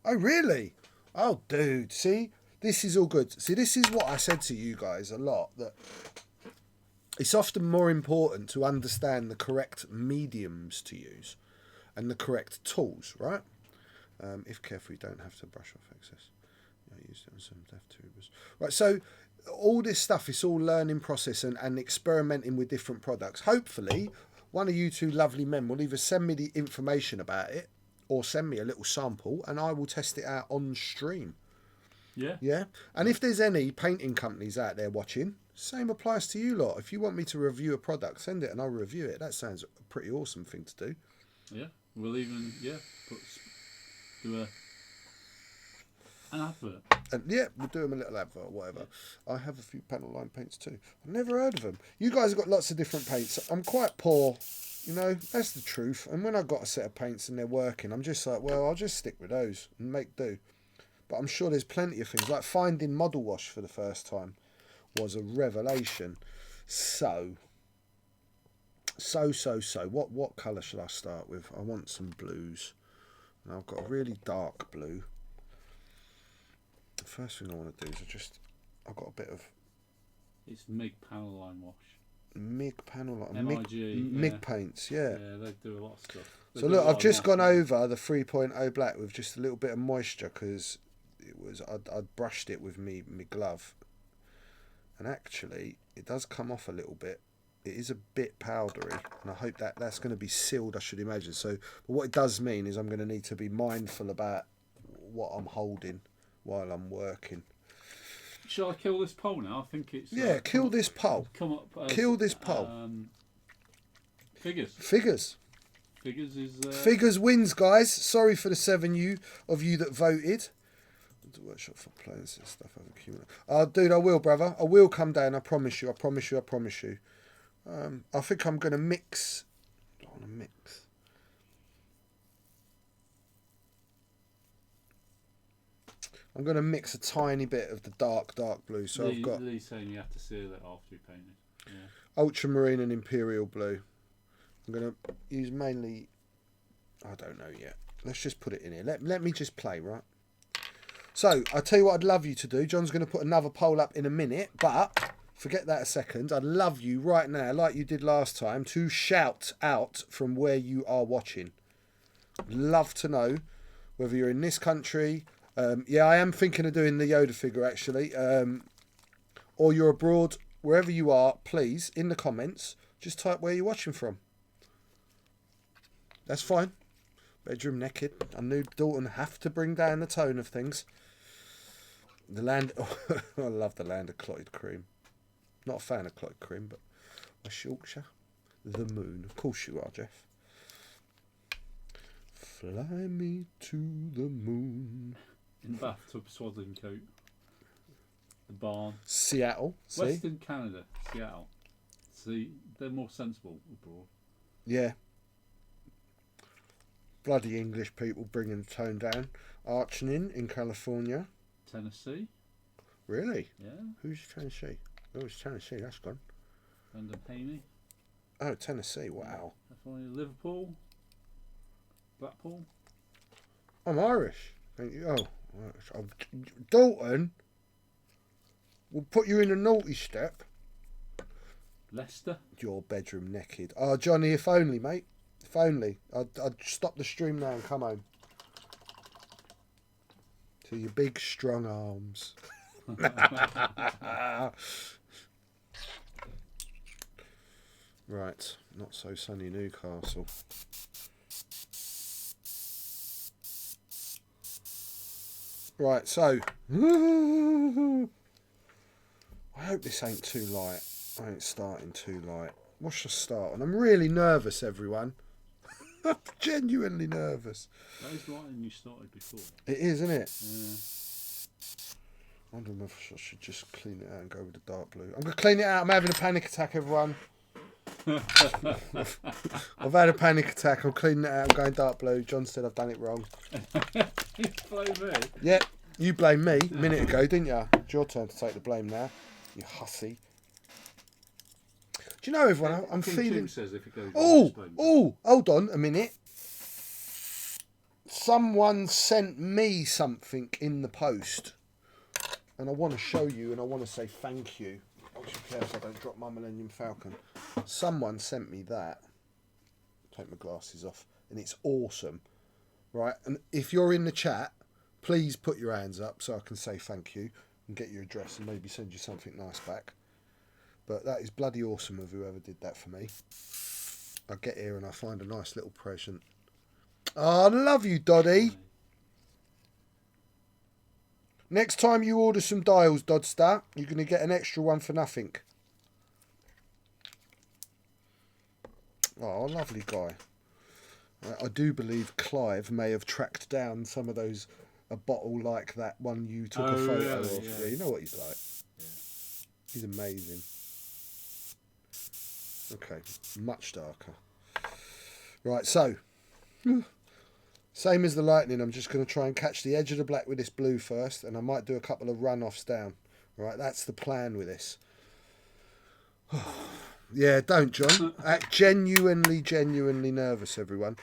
Oh, really? Oh, dude, see? This is all good. See, this is what I said to you guys a lot, that it's often more important to understand the correct mediums to use and the correct tools, right? If careful, you don't have to brush off excess. I used it on some depth tubers. Right, so all this stuff is all learning process and experimenting with different products. Hopefully, one of you two lovely men will either send me the information about it or send me a little sample and I will test it out on stream. Yeah. Yeah. And if there's any painting companies out there watching, same applies to you lot. If you want me to review a product, send it and I'll review it. That sounds a pretty awesome thing to do. Yeah. We'll even do an advert. And yeah, we'll do them a little advert or whatever. I have a few panel line paints too. I've never heard of them. You guys have got lots of different paints. I'm quite poor, you know, that's the truth. And when I've got a set of paints and they're working, I'm just like, well, I'll just stick with those and make do. But I'm sure there's plenty of things. Like finding model wash for the first time was a revelation. So. What colour should I start with? I want some blues. And I've got a really dark blue. The first thing I want to do is I've got a bit of... It's MIG panel line wash. MIG panel line. MIG, MIG paints, yeah. Yeah, they do a lot of stuff. So look, I've just gone over the 3.0 black with just a little bit of moisture because I'd brushed it with my glove. And actually, it does come off a little bit. It is a bit powdery, and I hope that's going to be sealed, I should imagine. So, but what it does mean is I'm going to need to be mindful about what I'm holding while I'm working. Shall I kill this pole now? I think it's... Yeah, kill this pole. Come up as, kill this pole. Figures. Figures is... Figures wins, guys. Sorry for the 7 of you that voted. The workshop for planes and stuff I've accumulated. Oh, dude, I will, brother. I will come down. I promise you. I think I'm going to mix. I want to mix. I'm going to mix a tiny bit of the dark blue. So I've got. Lee's saying you have to seal it after you paint it. Yeah. Ultramarine and Imperial blue. I'm going to use mainly. I don't know yet. Let's just put it in here. Let me just play, right? So I'll tell you what I'd love you to do. John's going to put another poll up in a minute, but. Forget that a second. I'd love you right now, like you did last time, to shout out from where you are watching. Love to know whether you're in this country. Yeah, I am thinking of doing the Yoda figure, actually. Or you're abroad, wherever you are, please, in the comments, just type where you're watching from. That's fine. Bedroom naked. I knew Dalton have to bring down the tone of things. The land... I love the land of clotted cream. Not a fan of clotted cream, but West Yorkshire. The moon. Of course you are, Jeff. Fly me to the moon. In bathtub, swaddling coat. The barn. Seattle. See? Western Canada. Seattle. See, they're more sensible abroad. Yeah. Bloody English people bringing the tone down. Arching in California. Tennessee. Really? Yeah. Who's Tennessee? Oh, it's Tennessee, that's gone. Brendan Haney. Oh, Tennessee, wow. California, Liverpool. Blackpool. I'm Irish. Oh, Dalton, we'll put you in a naughty step. Leicester. Your bedroom naked. Oh, Johnny, if only, mate. If only. I'd stop the stream now and come home. To your big, strong arms. Right, not so sunny Newcastle. Right, so I hope this ain't too light. I ain't starting too light. What's the start? And I'm really nervous, everyone. I'm genuinely nervous. That is lighter than you started before. It is, isn't it? Yeah. I wonder if I should just clean it out and go with the dark blue. I'm going to clean it out. I'm having a panic attack, everyone. I've had a panic attack. I'm cleaning it out. I'm going dark blue. John said I've done it wrong. You blame me. Yeah, you blamed me a minute ago, didn't you? It's your turn to take the blame now. You hussy. Do you know, everyone? I'm feeling. Jim says if it goes Hold on a minute. Someone sent me something in the post, and I want to show you, and I want to say thank you. I should be careful I don't drop my Millennium Falcon. Someone sent me that. Take my glasses off, and it's awesome, right? And if you're in the chat, please put your hands up so I can say thank you and get your address and maybe send you something nice back. But that is bloody awesome of whoever did that for me. I get here and I find a nice little present. Oh, I love you, Doddy. Next time you order some dials, Dodster, you're going to get an extra one for nothing. Oh, lovely guy. I do believe Clive may have tracked down some of those, a bottle like that one you took a photo really? of. Yeah, you know what he's like. Yeah. He's amazing. Okay, much darker. Right, so, same as the lightning, I'm just going to try and catch the edge of the black with this blue first, and I might do a couple of run-offs down. Right, that's the plan with this. Yeah, don't, John. Act genuinely nervous, everyone.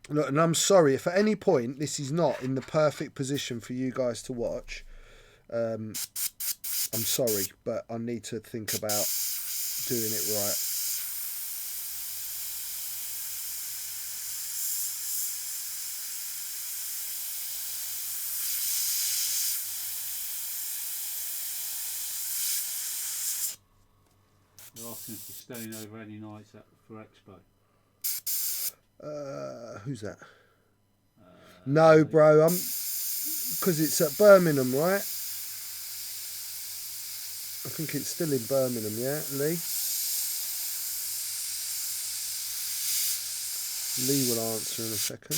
Look, and I'm sorry if at any point this is not in the perfect position for you guys to watch. I'm sorry, but I need to think about doing it right. They're asking if you're staying over any nights for Expo. Who's that? No, bro. Because it's at Birmingham, right? I think it's still in Birmingham, yeah, Lee? Lee will answer in a second.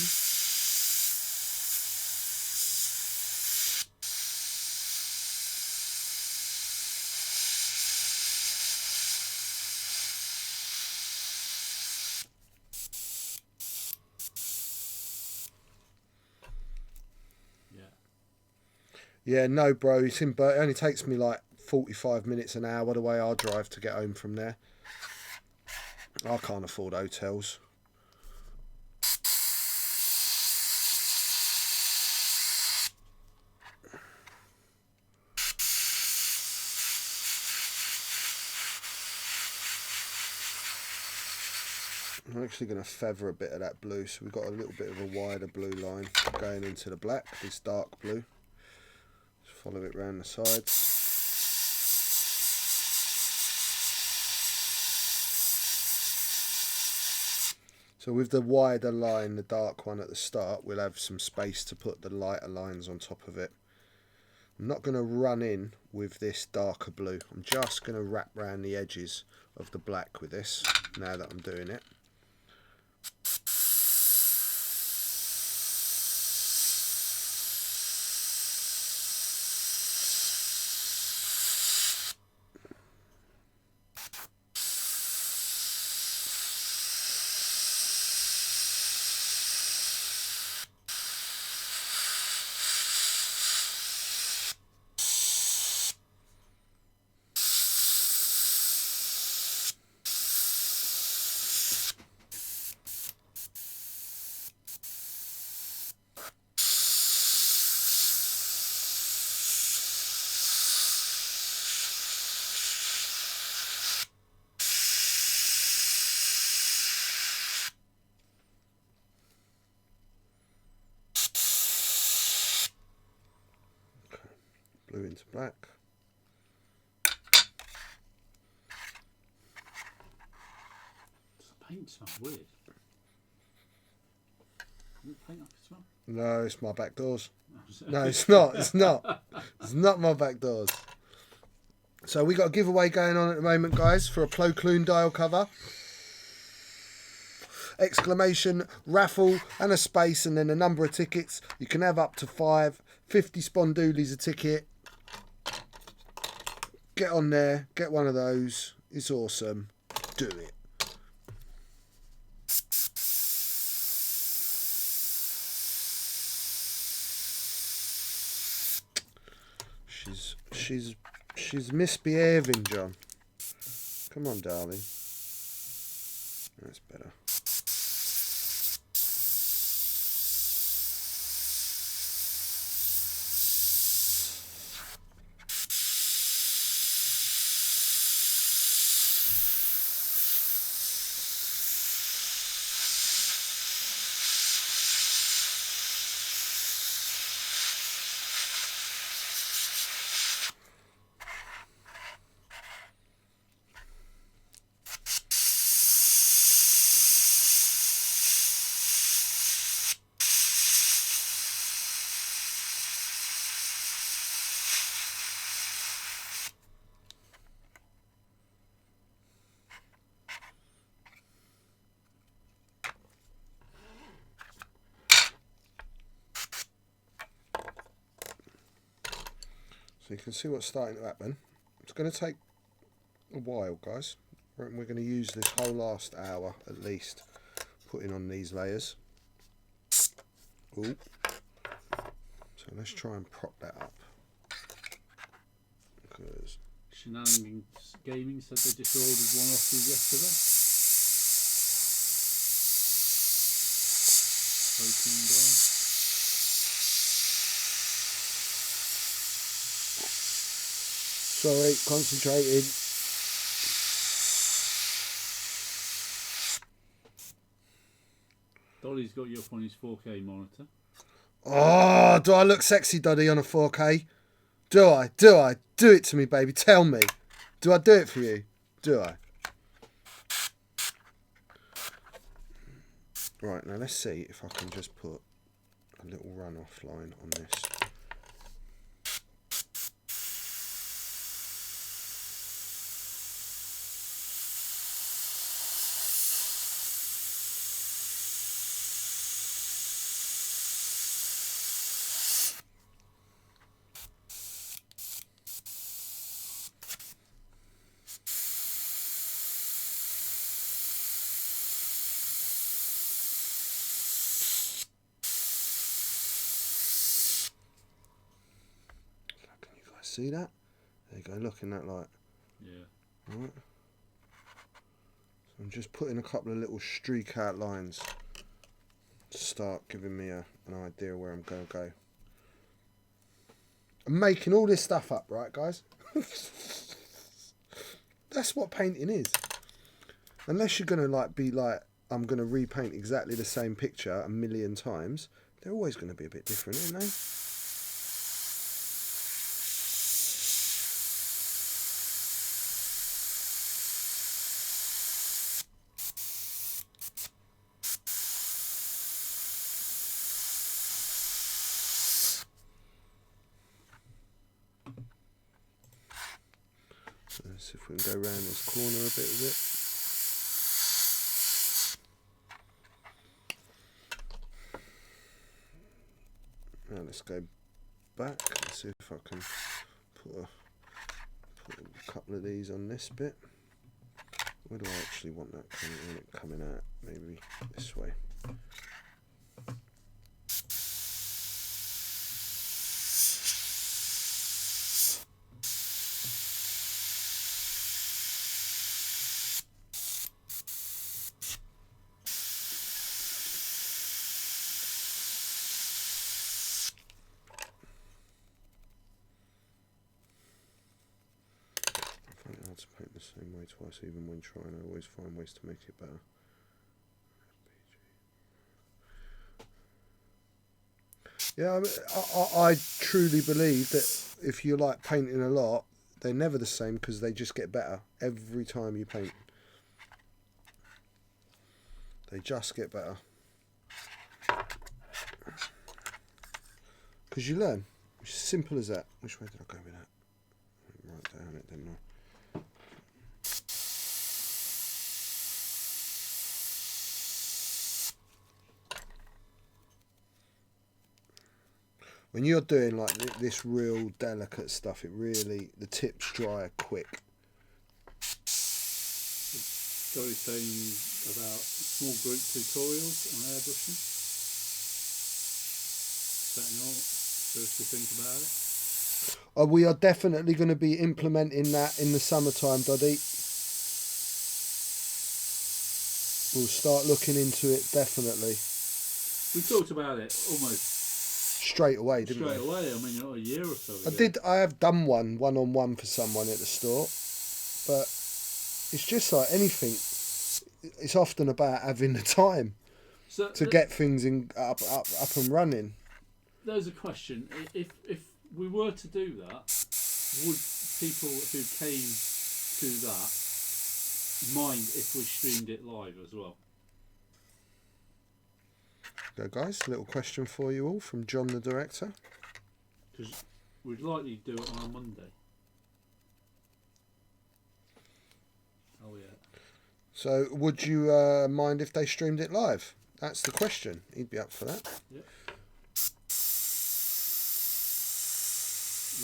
Yeah, no, bro. It's in. It only takes me like 45 minutes, an hour the way I drive to get home from there. I can't afford hotels. I'm actually going to feather a bit of that blue, so we've got a little bit of a wider blue line going into the black, this dark blue. Just follow it round the sides. So with the wider line, the dark one at the start, we'll have some space to put the lighter lines on top of it. I'm not going to run in with this darker blue. I'm just going to wrap around the edges of the black with this, now that I'm doing it. Blue into black. Paint smells weird. Does it paint like a smell? No, it's my back doors. No, it's not. It's not. It's not my back doors. So we got a giveaway going on at the moment, guys, for a Plo Koon dial cover. Exclamation, raffle, and a space, and then a number of tickets. You can have up to 5. 50 spondoolies a ticket. Get on there. Get one of those. It's awesome. Do it. She's misbehaving, John. Come on, darling. That's better. So you can see what's starting to happen. It's going to take a while, guys. We're going to use this whole last hour at least putting on these layers. Ooh. So let's try and prop that up. Because Shenanigans Gaming said they just ordered one off you yesterday. Protein bar. Sorry, concentrating. Dolly's got you up on his 4K monitor. Oh, do I look sexy, Doddy, on a 4K? Do I? Do I? Do it to me, baby. Tell me. Do I do it for you? Do I? Right, now let's see if I can just put a little run-off line on this. See that? There you go, looking that light. Yeah. Right. So I'm just putting a couple of little streak out lines to start giving me an idea where I'm going to go. I'm making all this stuff up, right, guys? That's what painting is. Unless you're going to be like, I'm going to repaint exactly the same picture a million times, they're always going to be a bit different, aren't they? So let's see if we can go around this corner a bit with it. Now let's go back and see if I can put a couple of these on this bit. Where do I actually want that coming out? Maybe this way. To paint the same way twice, even when trying, I always find ways to make it better. Yeah, I truly believe that if you like painting a lot, they're never the same because they just get better every time you paint. They just get better. Because you learn. It's simple as that. Which way did I go with that? Right down it, didn't I? When you're doing like this real delicate stuff, it really, the tips dry quick. Story saying about small group tutorials on airbrushing. Setting up, seriously think about it. We are definitely going to be implementing that in the summertime, Doddy. We'll start looking into it, definitely. We talked about it almost straight away, didn't we? Straight away, I mean, a year or so ago. I have done one-on-one for someone at the store, but it's just like anything. It's often about having the time to get things up and running. There's a question. If we were to do that, would people who came to that mind if we streamed it live as well? Go, guys. A little question for you all from John, the director. Because we'd likely do it on a Monday. Oh yeah. So, would you mind if they streamed it live? That's the question. He'd be up for that. Yep.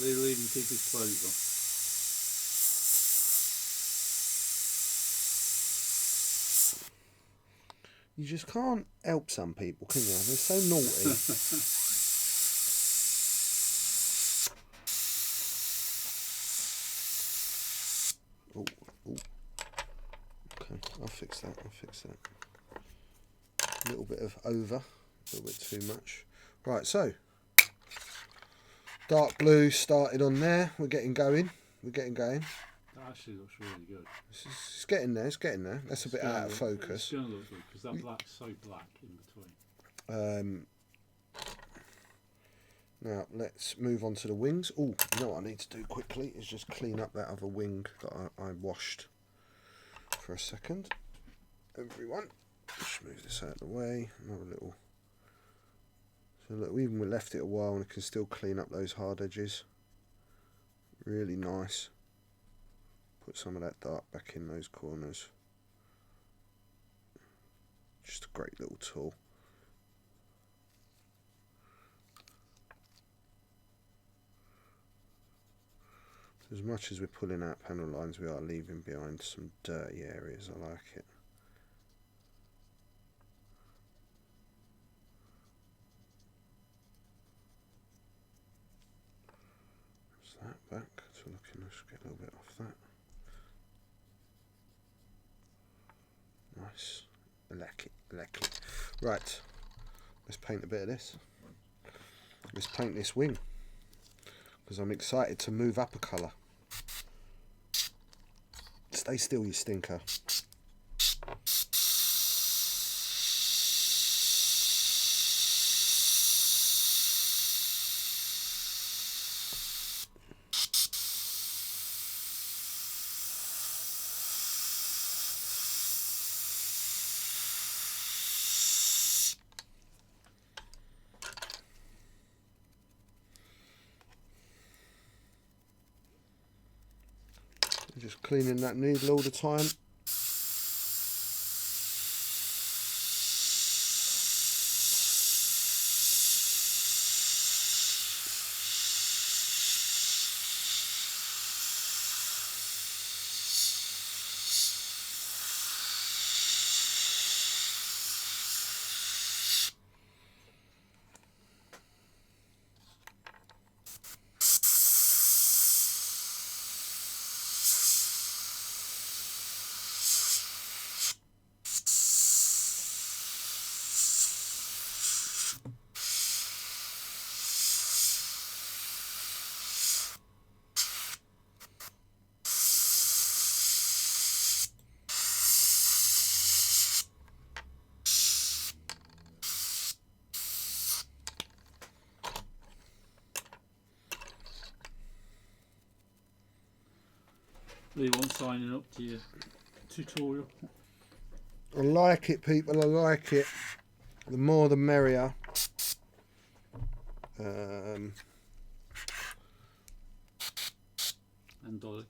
They'll even keep his clothes on. You just can't help some people, can you? They're so naughty. Oh. Okay, I'll fix that. A little bit of over, a little bit too much. Right, so dark blue started on there. We're getting going. That actually looks really good. It's getting there. That's a bit out of focus. It's going to look good because that black's so black in between. Now let's move on to the wings. Oh, you know what I need to do quickly is just clean up that other wing that I washed for a second. Everyone, just move this out of the way. Another little. So look, even we left it a while and it can still clean up those hard edges. Really nice. Put some of that dark back in those corners. Just a great little tool. As much as we're pulling out panel lines, we are leaving behind some dirty areas. I like it. That's that back. So looking, let's get a little bit off that. Nice. I like it. Right. Let's paint a bit of this. Let's paint this wing. Because I'm excited to move up a colour. Stay still, you stinker. Just cleaning that needle all the time. Anyone signing up to your tutorial? I like it, people. I like it. The more the merrier. And Dolly.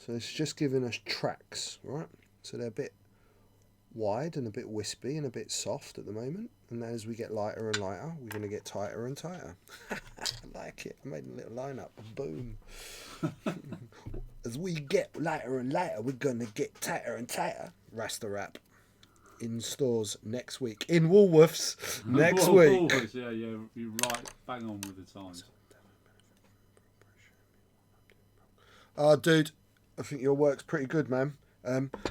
So it's just giving us tracks, right? So they're a bit wide and a bit wispy and a bit soft at the moment. And as we get lighter and lighter, we're going to get tighter and tighter. I like it. I made a little line up. Boom. As we get lighter and lighter, we're going to get tighter and tighter. Rasta rap. In stores next week. In Woolworths next week. Woolworths, yeah, you're right. Bang on with the times. Oh, dude, I think your work's pretty good, man.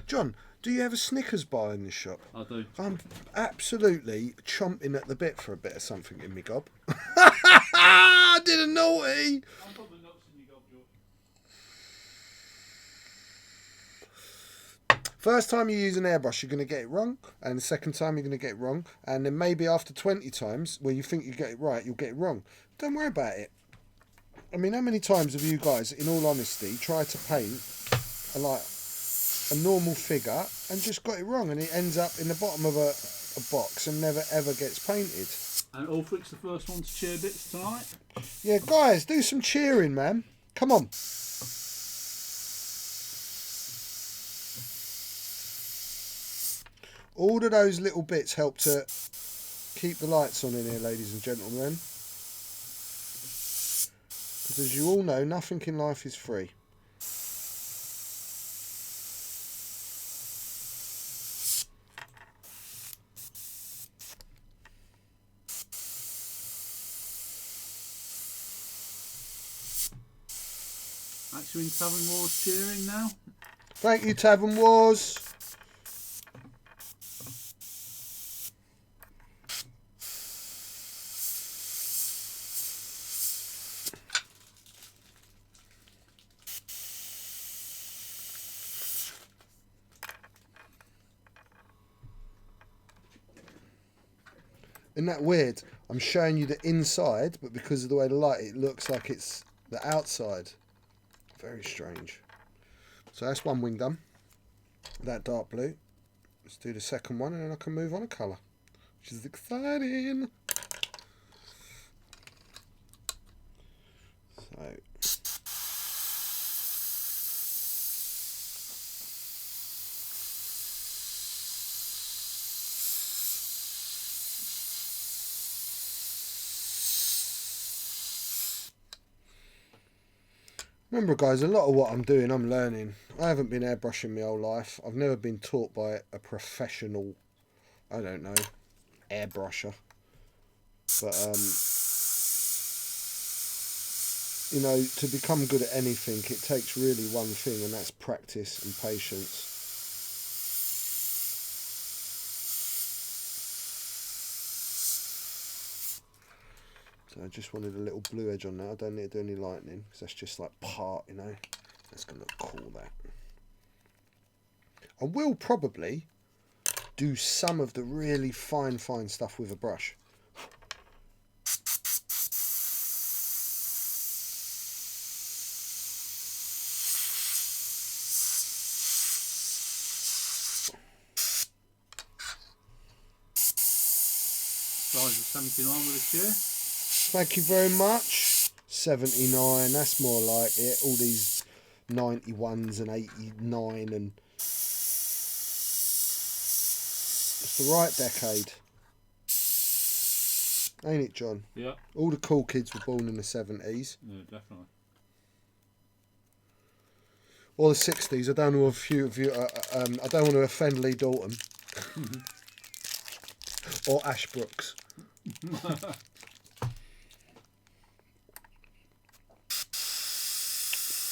John, do you have a Snickers bar in the shop? I do. I'm absolutely chomping at the bit for a bit of something in me gob. Didn't naughty. I'm putting the nuts in your gob, George. First time you use an airbrush, you're going to get it wrong, and the second time you're going to get it wrong, and then maybe after 20 times, where you think you get it right, you'll get it wrong. Don't worry about it. I mean, how many times have you guys, in all honesty, tried to paint a normal figure and just got it wrong, and it ends up in the bottom of a box and never ever gets painted? And Ulfric's the first one to cheer bits tonight. Yeah, guys, do some cheering, man. Come on. All of those little bits help to keep the lights on in here, ladies and gentlemen. Because as you all know, nothing in life is free. Actually, in Tavern Wars cheering now. Thank you, Tavern Wars. Isn't that weird? I'm showing you the inside, but because of the way the light, it looks like it's the outside. Very strange. So that's one wing done. That dark blue. Let's do the second one, and then I can move on a colour, which is exciting. So. Remember, guys, a lot of what I'm doing, I'm learning. I haven't been airbrushing my whole life. I've never been taught by a professional, I don't know, airbrusher. But, you know, to become good at anything, it takes really one thing, and that's practice and patience. So I just wanted a little blue edge on that. I don't need to do any lightning, because that's just like part, you know. That's going to look cool, that. I will probably do some of the really fine stuff with a brush. Size of 79 with a chair. Thank you very much. 79, that's more like it. All these 91s and 89, and it's the right decade. Ain't it, John? Yeah. All the cool kids were born in the 70s. Yeah, definitely. Or the 60s. I don't know if you I don't want to offend Lee Dalton. Or Ash Brooks.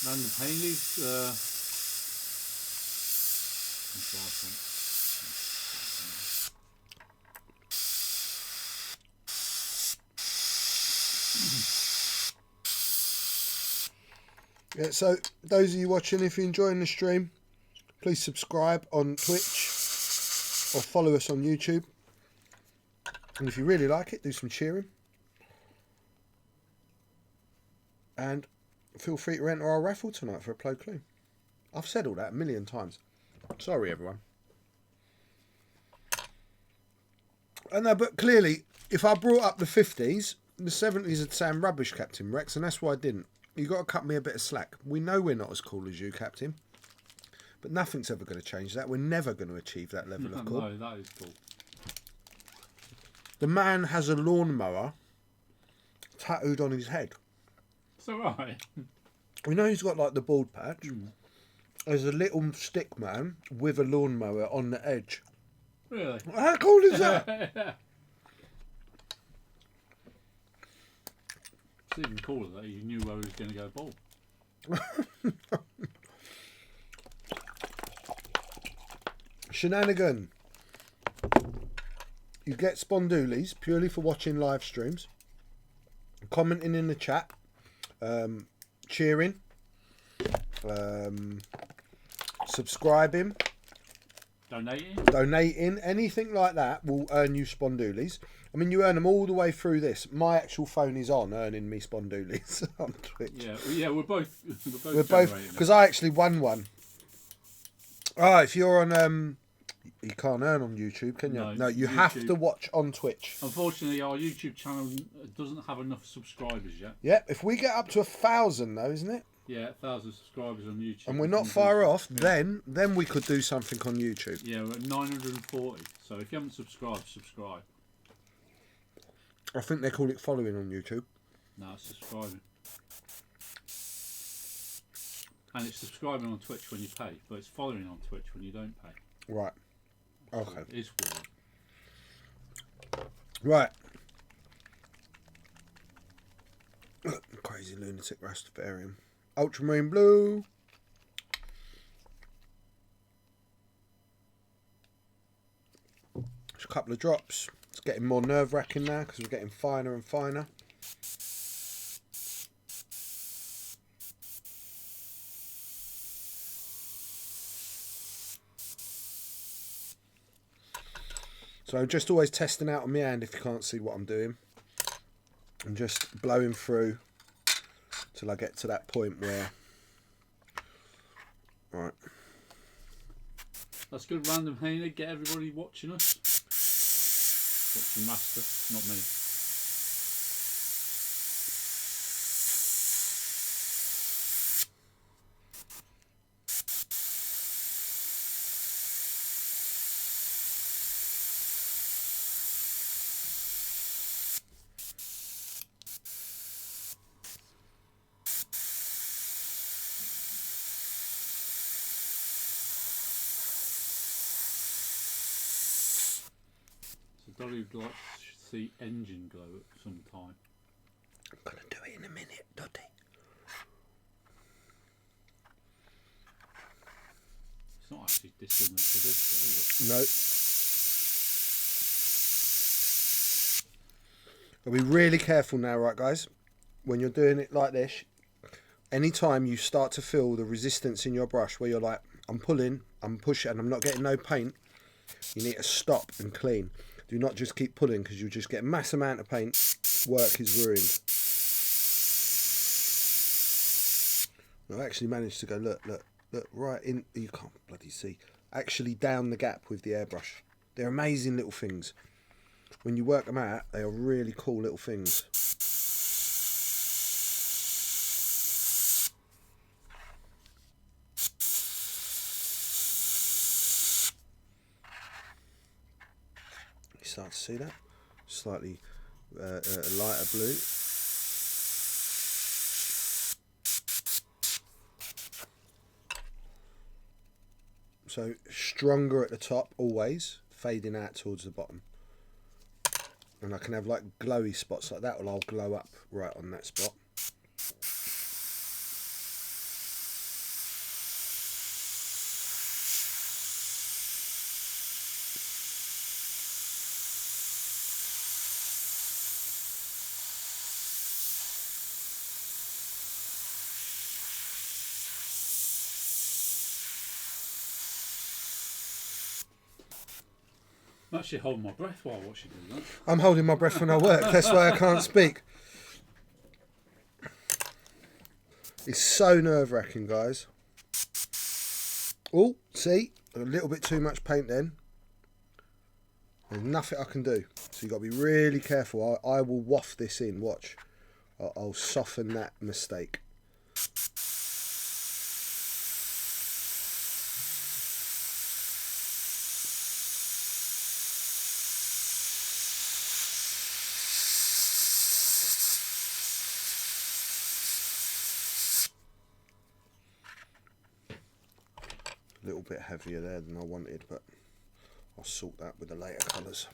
Random Haley's. Yeah, so those of you watching, if you're enjoying the stream, please subscribe on Twitch or follow us on YouTube. And if you really like it, do some cheering. And feel free to enter our raffle tonight for a Plo Clue. I've said all that a million times. Sorry, everyone. I know, but clearly, if I brought up the 50s, the 70s would sound rubbish, Captain Rex, and that's why I didn't. You got to cut me a bit of slack. We know we're not as cool as you, Captain. But nothing's ever going to change that. We're never going to achieve that level of cool. No, that is cool. The man has a lawnmower tattooed on his head. It's alright. We know he's got like the bald patch. There's a little stick man with a lawnmower on the edge. Really? How cool is that? It's even cooler that you knew where he was going to go bald. Shenanigan. You get spondoolies purely for watching live streams, commenting in the chat, cheering, subscribing, donating, anything like that will earn you spondoolies. I mean, you earn them all the way through this. My actual phone is on earning me spondoolies on Twitch. Yeah, we're both because I actually won one. Oh, if you're on you can't earn on YouTube, can you? No, you have to watch on Twitch. Unfortunately, our YouTube channel doesn't have enough subscribers yet. Yeah, if we get up to 1,000 though, isn't it? Yeah, 1,000 subscribers on YouTube. And we're not far off, then we could do something on YouTube. Yeah, we're at 940. So if you haven't subscribed, subscribe. I think they call it following on YouTube. No, it's subscribing. And it's subscribing on Twitch when you pay, but it's following on Twitch when you don't pay. Right. Okay. So it is weird. Right. Crazy lunatic Rastafarian. Ultramarine blue. Just a couple of drops. It's getting more nerve-wracking now because we're getting finer and finer. So I'm just always testing out on my hand if you can't see what I'm doing. I'm just blowing through till I get to that point where... Right. That's good, Random Hainer. Get everybody watching us. Watching Rasta, not me. Dolly would like to see engine glow at some time. I'm going to do it in a minute, Dotty. It's not actually dissimilar to this, though, is No. I'll be really careful now, right, guys? When you're doing it like this, anytime you start to feel the resistance in your brush where you're like, I'm pulling, I'm pushing, and I'm not getting no paint, you need to stop and clean. Do not just keep pulling because you'll just get a mass amount of paint. Work is ruined. I actually managed to go, look, right in, you can't bloody see, actually down the gap with the airbrush. They're amazing little things. When you work them out, they are really cool little things. Start to see that slightly lighter blue. So stronger at the top always, fading out towards the bottom, and I can have like glowy spots like that, or I'll glow up right on that spot. I'm actually holding my breath while watching that. I'm holding my breath when I work. That's why I can't speak. It's so nerve-wracking, guys. Oh, see? A little bit too much paint then. There's nothing I can do. So you've got to be really careful. I will waft this in. Watch. I'll soften that mistake. A little bit heavier there than I wanted, but I'll sort that with the later colours.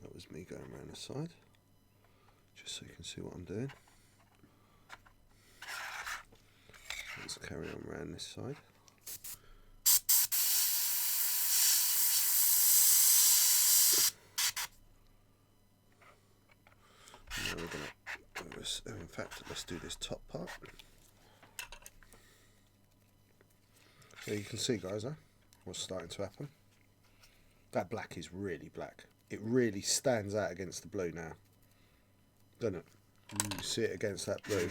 That was me going around the side, just so you can see what I'm doing. Let's carry on around this side. Now we're gonna, in fact, let's do this top part. So you can see, guys, what's starting to happen. That black is really black. It really stands out against the blue now, doesn't it? You see it against that blue.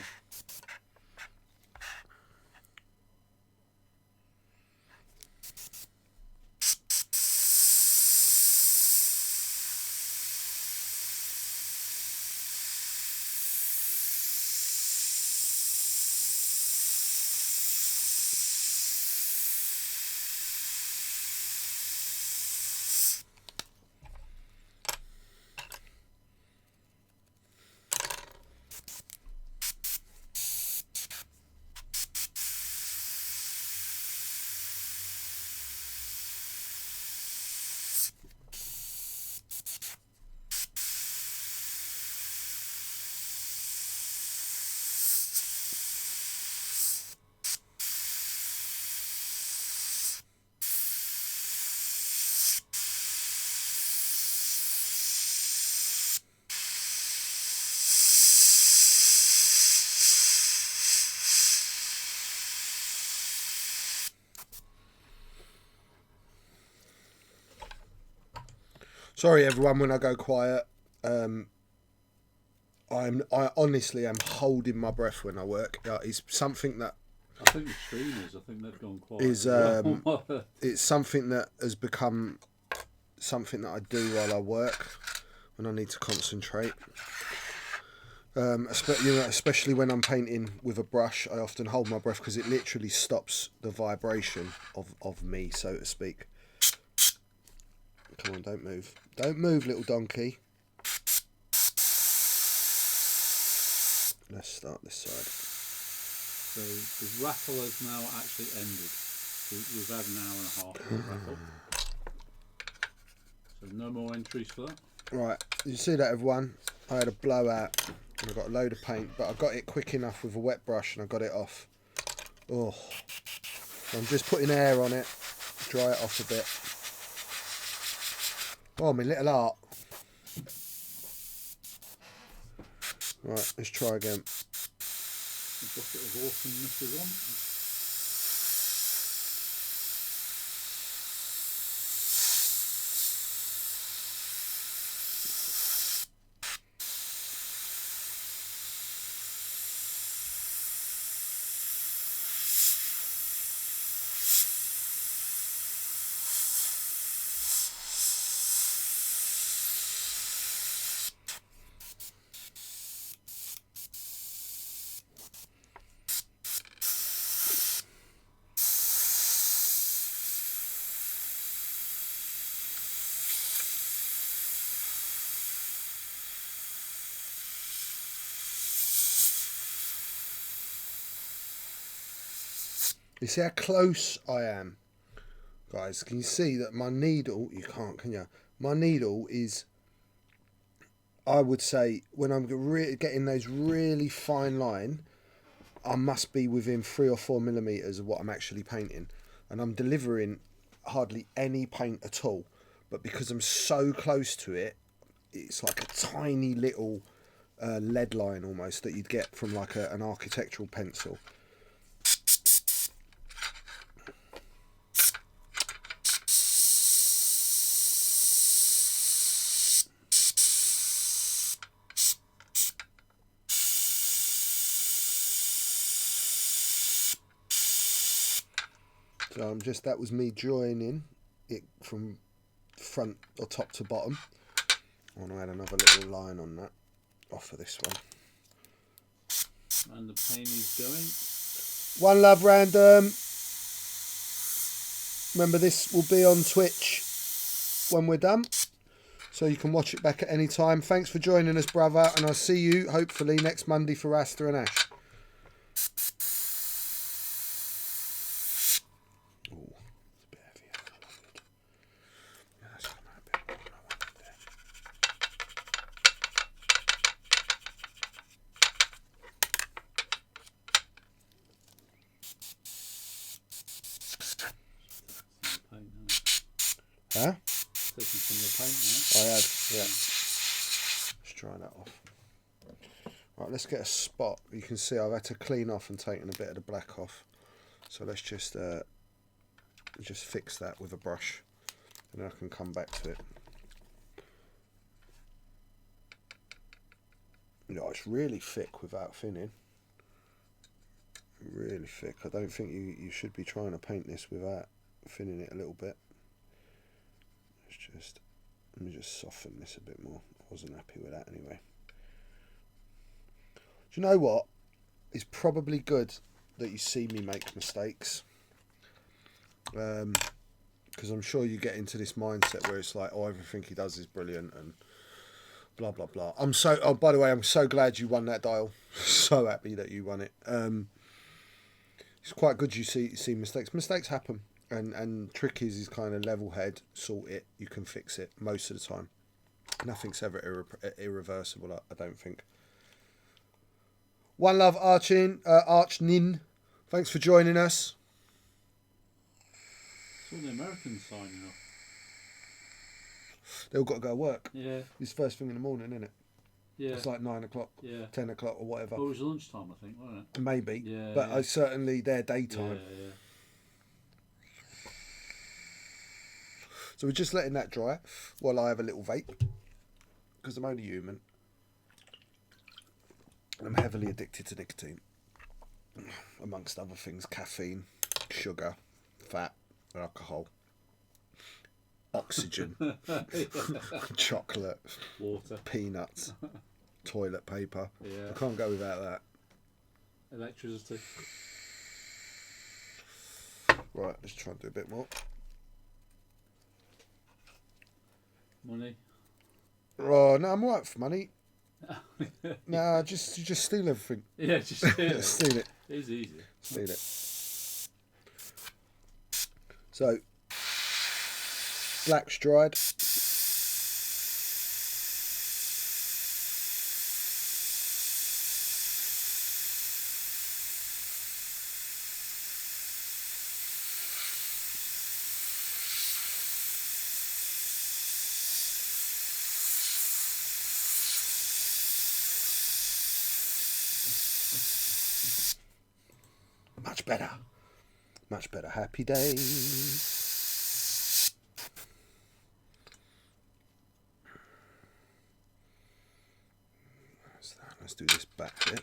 Sorry, everyone, when I go quiet. I honestly am holding my breath when I work. It's something that I think the streamers, I think they've gone quiet. It's something that has become something that I do while I work when I need to concentrate. Especially when I'm painting with a brush, I often hold my breath because it literally stops the vibration of me, so to speak. Come on, don't move. Don't move, little donkey. Let's start this side. So the rattle has now actually ended. We've had an hour and a half of rattle. So no more entries for that. Right, you see that, everyone? I had a blowout and I got a load of paint, but I got it quick enough with a wet brush and I got it off. Oh, so I'm just putting air on it, dry it off a bit. Oh, my little art. Right, let's try again. A bucket of awesomeness is on. You see how close I am, guys? Can you see that my needle, you can't, can you? My needle is, I would say, when I'm getting those really fine line, I must be within 3 or 4 millimeters of what I'm actually painting. And I'm delivering hardly any paint at all. but because I'm so close to it, it's like a tiny little lead line almost that you'd get from like an architectural pencil. So that was me joining it from front or top to bottom. And I had another little line on that off of this one. And the pain is going. One love, random. Remember, this will be on Twitch when we're done, so you can watch it back at any time. Thanks for joining us, brother, and I'll see you hopefully next Monday for Rasta and Ash. Huh? Taking some of the paint now. I have, yeah. Let's try that off. Right, let's get a spot. You can see I've had to clean off and taken a bit of the black off. So let's just fix that with a brush, and then I can come back to it. No, it's really thick without thinning. Really thick. I don't think you should be trying to paint this without thinning it a little bit. Let me just soften this a bit more. I wasn't happy with that anyway. Do you know what? It's probably good that you see me make mistakes, because I'm sure you get into this mindset where it's like, oh, everything he does is brilliant and blah blah blah. Oh, by the way, I'm so glad you won that dial. So happy that you won it. It's quite good you see mistakes. Mistakes happen. And trick is kind of level head, sort it, you can fix it most of the time. Nothing's ever irreversible, I don't think. One love, Archnin. Thanks for joining us. It's all the Americans signing off. They've all got to go to work. Yeah. It's first thing in the morning, isn't it? Yeah. It's like 9 o'clock, 10 o'clock or whatever. Well, it was lunchtime, I think, wasn't it? Maybe. Yeah. But I certainly their daytime. Yeah. So we're just letting that dry while I have a little vape, because I'm only human. I'm heavily addicted to nicotine, amongst other things: caffeine, sugar, fat, alcohol, oxygen, chocolate, water, peanuts, toilet paper. Yeah. I can't go without that. Electricity. Right, let's try and do a bit more. Money. Oh no, I'm alright for money. Nah, just steal everything. Yeah, just steal it. Steal it. It's easy. Steal it. So, black's dried. Much better. Happy days. Let's do this back bit.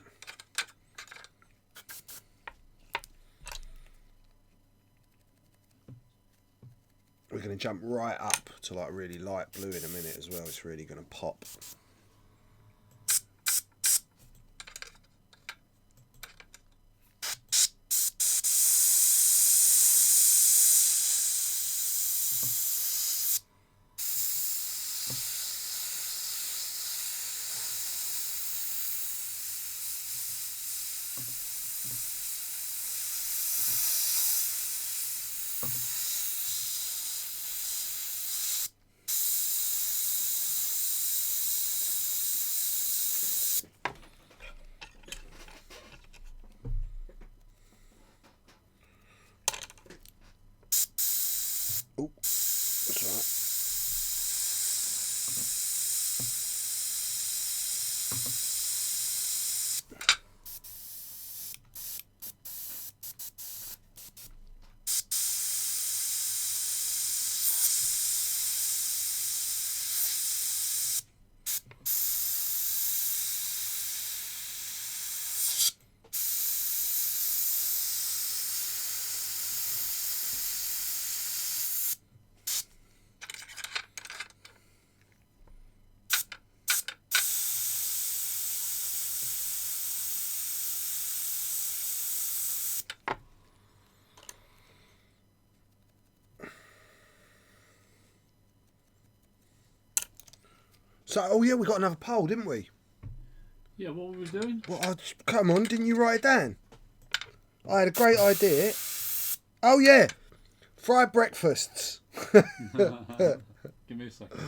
We're going to jump right up to like really light blue in a minute as well. It's really going to pop. So, oh yeah, we got another poll, didn't we? Yeah, what were we doing? Well, come on, didn't you write it down? I had a great idea. Oh yeah, fried breakfasts Give me a second.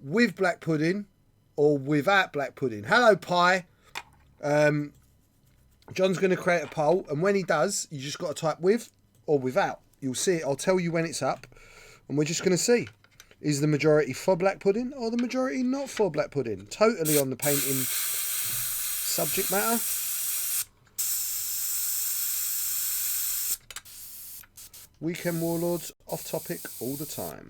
with black pudding or without black pudding. Hello, Pie. John's going to create a poll, and when he does, you just got to type with or without. You'll see it. I'll tell you when it's up, and we're just going to see. Is the majority for black pudding or the majority not for black pudding? Totally on the painting subject matter. Weekend Warlords, off topic all the time.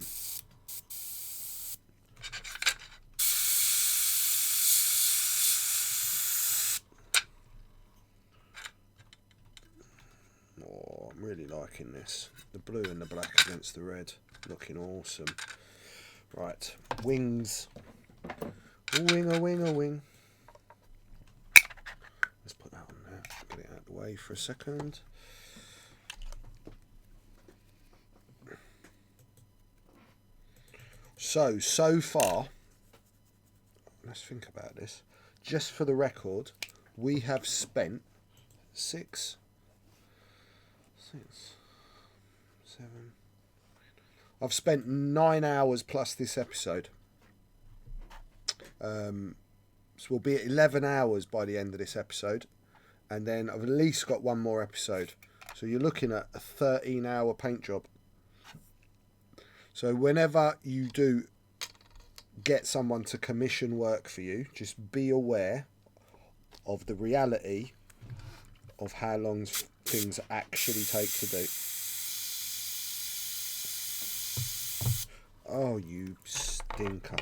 Oh, I'm really liking this. The blue and the black against the red. Looking awesome. Right, wings. A wing, a wing, a wing. Let's put that on there. Get it out of the way for a second. So far, let's think about this. Just for the record, we have spent 6, 7. I've spent 9 hours plus this episode. So we'll be at 11 hours by the end of this episode. And then I've at least got one more episode. So you're looking at a 13-hour paint job. So whenever you do get someone to commission work for you, just be aware of the reality of how long things actually take to do. Oh, you stinker.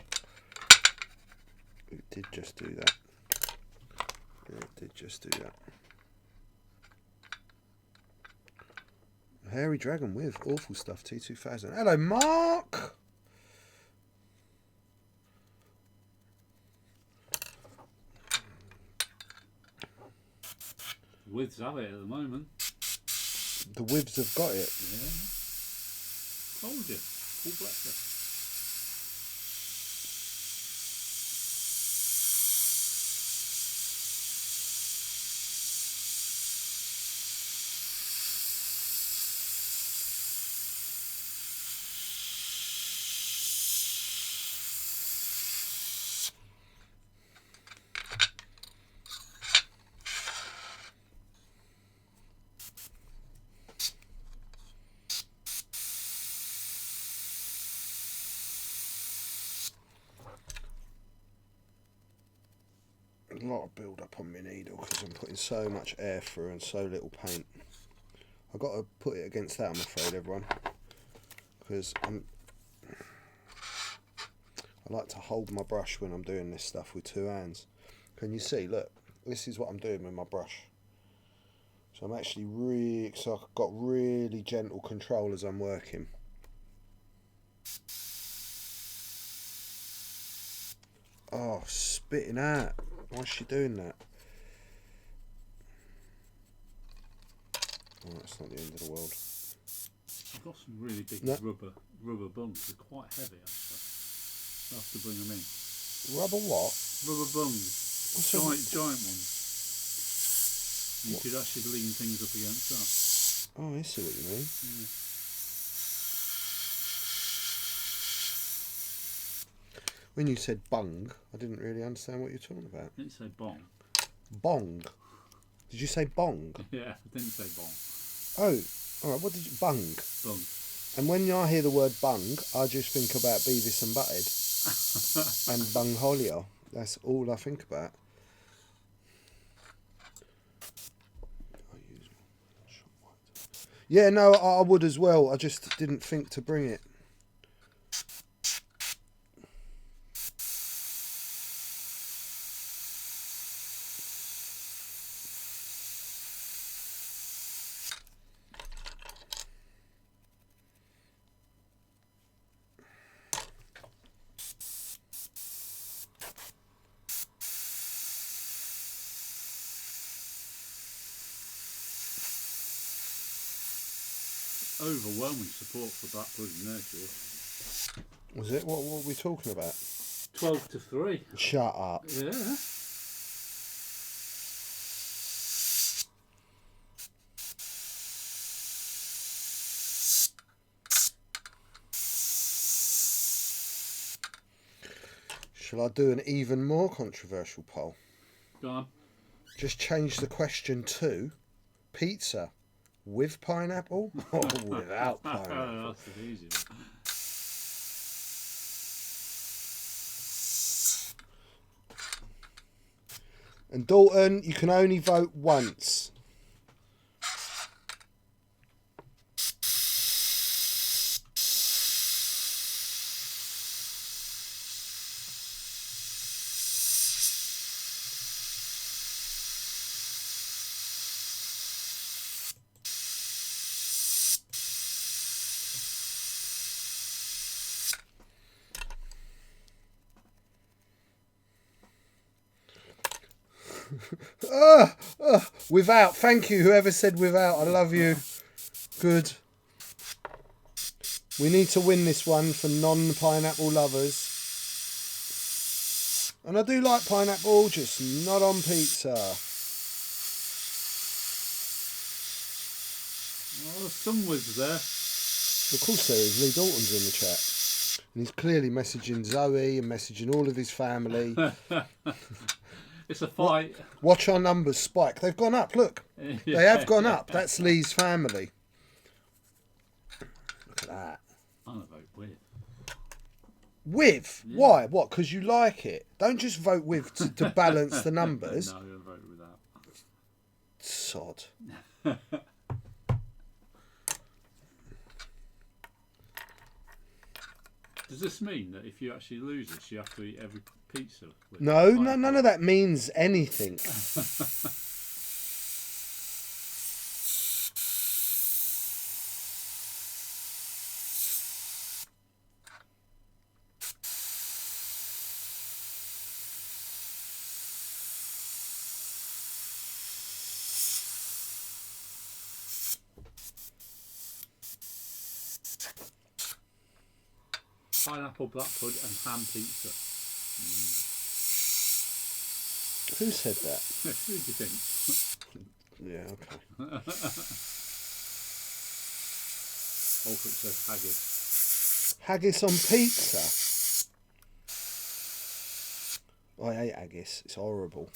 It did just do that. Yeah, it did just do that. Hairy Dragon with Awful Stuff T2000. Hello, Mark! Withs have it at the moment. The Withs have got it. Yeah. Told you. Full breakfast. A lot of build up on my needle because I'm putting so much air through and so little paint. I've got to put it against that, I'm afraid, everyone, because I like to hold my brush when I'm doing this stuff with 2 hands. Can you see? Look, this is what I'm doing with my brush. So I'm actually so I've got really gentle control as I'm working. Oh, spitting out. Why is she doing that? Oh, that's not the end of the world. I've got some really big rubber bungs. They're quite heavy, actually. I'll have to bring them in. Rubber what? Rubber bungs. Giant ones. You could actually lean things up against that. Oh, I see what you mean. Yeah. When you said bung, I didn't really understand what you're talking about. I didn't say bong. Bong? Did you say bong? Yeah, I didn't say bong. Oh, alright, what did you... Bung? Bung. And when I hear the word bung, I just think about Beavis and Butthead. And Bungholio. That's all I think about. Yeah, no, I would as well. I just didn't think to bring it. Overwhelming support for Black Pudding there, George. Was it? What were we talking about? 12-3. Shut up. Yeah. Shall I do an even more controversial poll? Go on. Just change the question to pizza with pineapple or without pineapple? That's an easy one. And Dalton, you can only vote once. Without. Thank you, whoever said without. I love you. Good. We need to win this one for non-pineapple lovers. And I do like pineapple, just not on pizza. Oh, some was there. Of course there is. Lee Dalton's in the chat. And he's clearly messaging Zoe and messaging all of his family. It's a fight. Watch our numbers spike. They've gone up, look. They have gone up. That's Lee's family. Look at that. I'm going to vote with. With? Yeah. Why? What? Because you like it? Don't just vote with to balance the numbers. No, I'm going to vote without. Sod. Does this mean that if you actually lose this, you have to eat every pizza? With No, none of that means anything. Pineapple black pud and ham pizza. Who said that? Who do you think? Yeah, okay. Also it says haggis. Haggis on pizza? I hate haggis. It's horrible.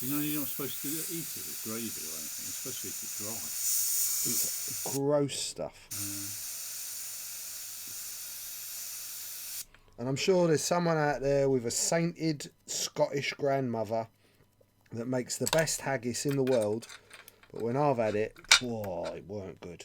You know you're not supposed to eat it with gravy or anything. You're supposed to eat it dry. It's gross stuff. And I'm sure there's someone out there with a sainted Scottish grandmother that makes the best haggis in the world. But when I've had it, whoa, it weren't good.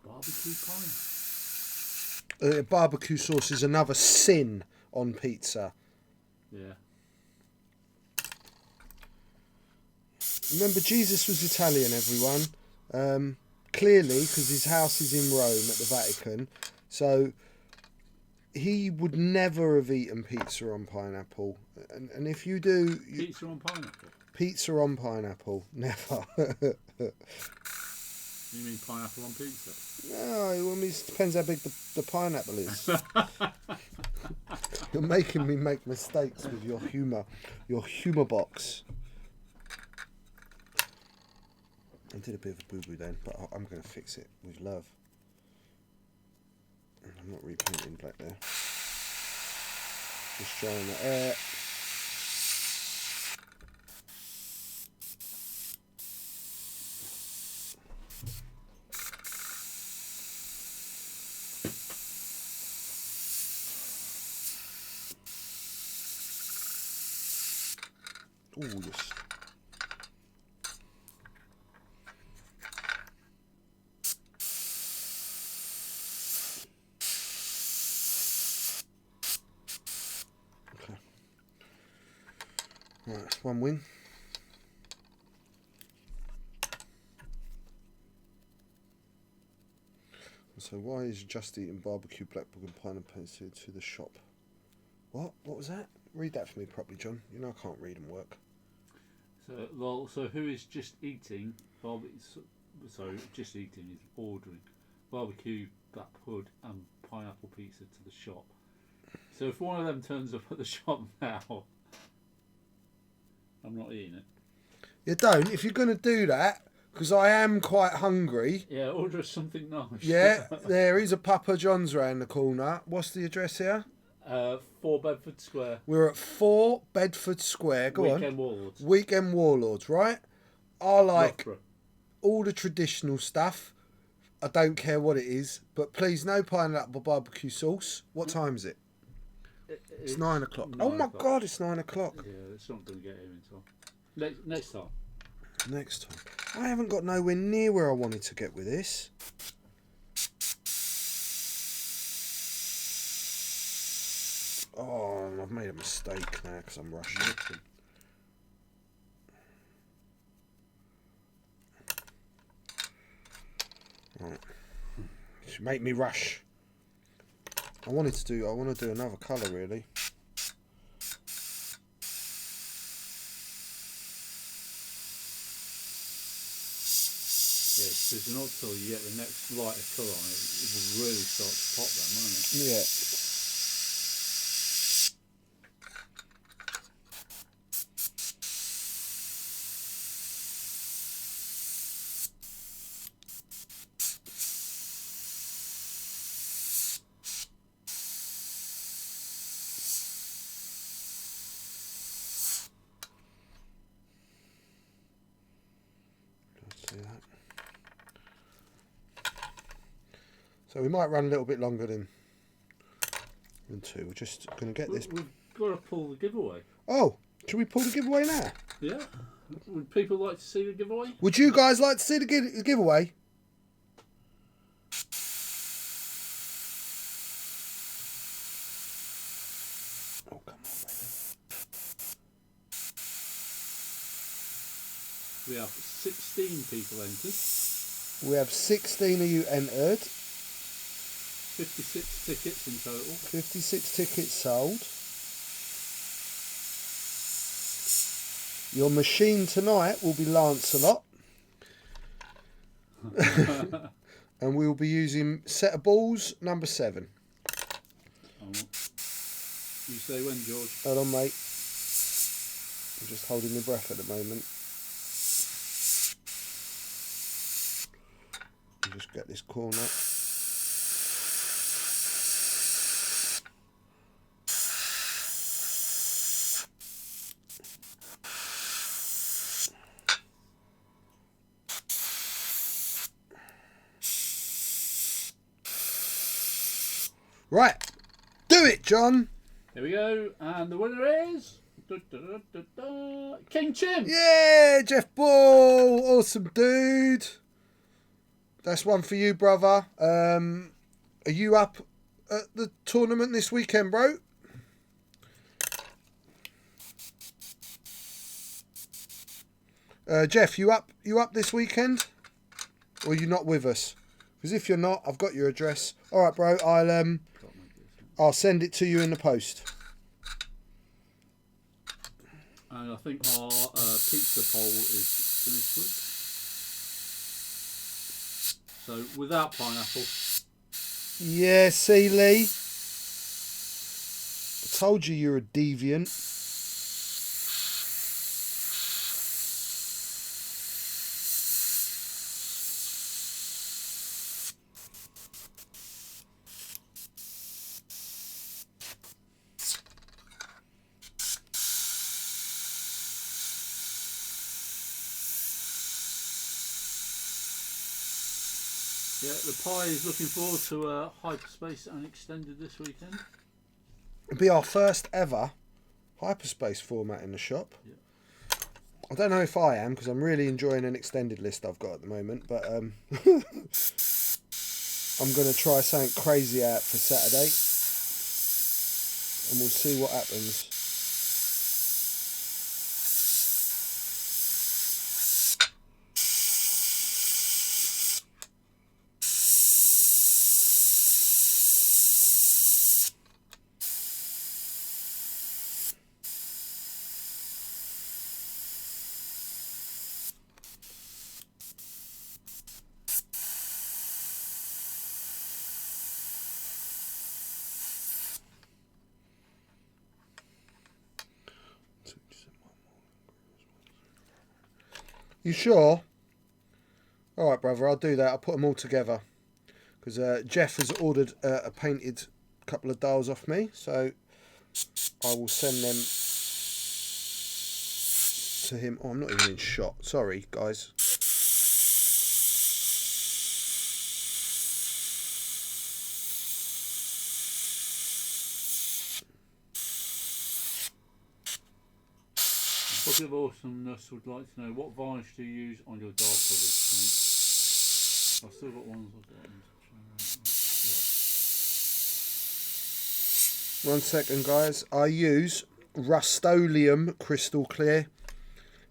Barbecue pineapple. Barbecue sauce is another sin on pizza. Yeah. Remember, Jesus was Italian, everyone. Clearly, because his house is in Rome at the Vatican. So he would never have eaten pizza on pineapple. And if you do... Pizza on pineapple? Pizza on pineapple. Never. You mean pineapple on pizza? No, it depends how big the pineapple is. You're making me make mistakes with your humour box. I did a bit of a boo-boo then, but I'm going to fix it with love. I'm not repainting black there. Just drying the air. Oh, yes. Right, that's one win. So why is Just Eating barbecue blackberry and pineapple to the shop? What? What was that? Read that for me properly, John. You know I can't read and work. So who is Just Eating barbecue? So Just Eating is ordering barbecue, black pud, and pineapple pizza to the shop. So if one of them turns up at the shop now, I'm not eating it. You don't. If you're going to do that, because I am quite hungry. Yeah, order something nice. Yeah, there is a Papa John's round the corner. What's the address here? 4 Bedford Square. We're at 4 Bedford Square. Go Weekend on. Warlords. Weekend Warlords, right? I like Loughborough. all the traditional stuff. I don't care what it is, but please no pineapple barbecue sauce. What time is it? It's 9 o'clock. Oh my God, it's 9 o'clock. Yeah, it's not going to get here in time. Next time. Next time. I haven't got nowhere near where I wanted to get with this. Oh, I've made a mistake now because I'm rushing. Right. Should make me rush. I want to do another colour really. Yeah, because not until you get the next lighter colour on it, it will really start to pop then, won't it? Yeah. See that? So we might run a little bit longer than 2. We're just going to get this. We've got to pull the giveaway. Oh, should we pull the giveaway now? Yeah. Would people like to see the giveaway? Would you guys like to see the giveaway? Oh, come on, baby. We have 16 people entered. We have 16 of you entered. 56 tickets in total. 56 tickets sold. Your machine tonight will be Lancelot. And we will be using set of balls number 7. Oh. You say when, George? Hold on, mate. I'm just holding my breath at the moment. I'll just get this corner. Right, do it, John. Here we go, and the winner is King Chim. Yeah, Jeff Ball, awesome dude. That's one for you, brother. Are you up at the tournament this weekend, bro? Jeff, you up this weekend? Or are you not with us? Because if you're not, I've got your address. All right, bro. I'll send it to you in the post. And I think our pizza poll is finished with. So without pineapple. Yeah, see, Lee. I told you you're a deviant. Yeah, the pie is looking forward to Hyperspace and Extended this weekend. It'll be our first ever Hyperspace format in the shop. Yeah. I don't know if I am, because I'm really enjoying an extended list I've got at the moment, but I'm going to try something crazy out for Saturday, and we'll see what happens. You sure? All right, brother, I'll do that. I'll put them all together. Because Jeff has ordered a painted couple of dials off me, so I will send them to him. Oh, I'm not even in shot. Sorry, guys. Bucket of Awesomeness would like to know, what varnish do you use on your dial covers, mate? I've still got ones. Yeah. 1 second, guys. I use Rust-Oleum Crystal Clear.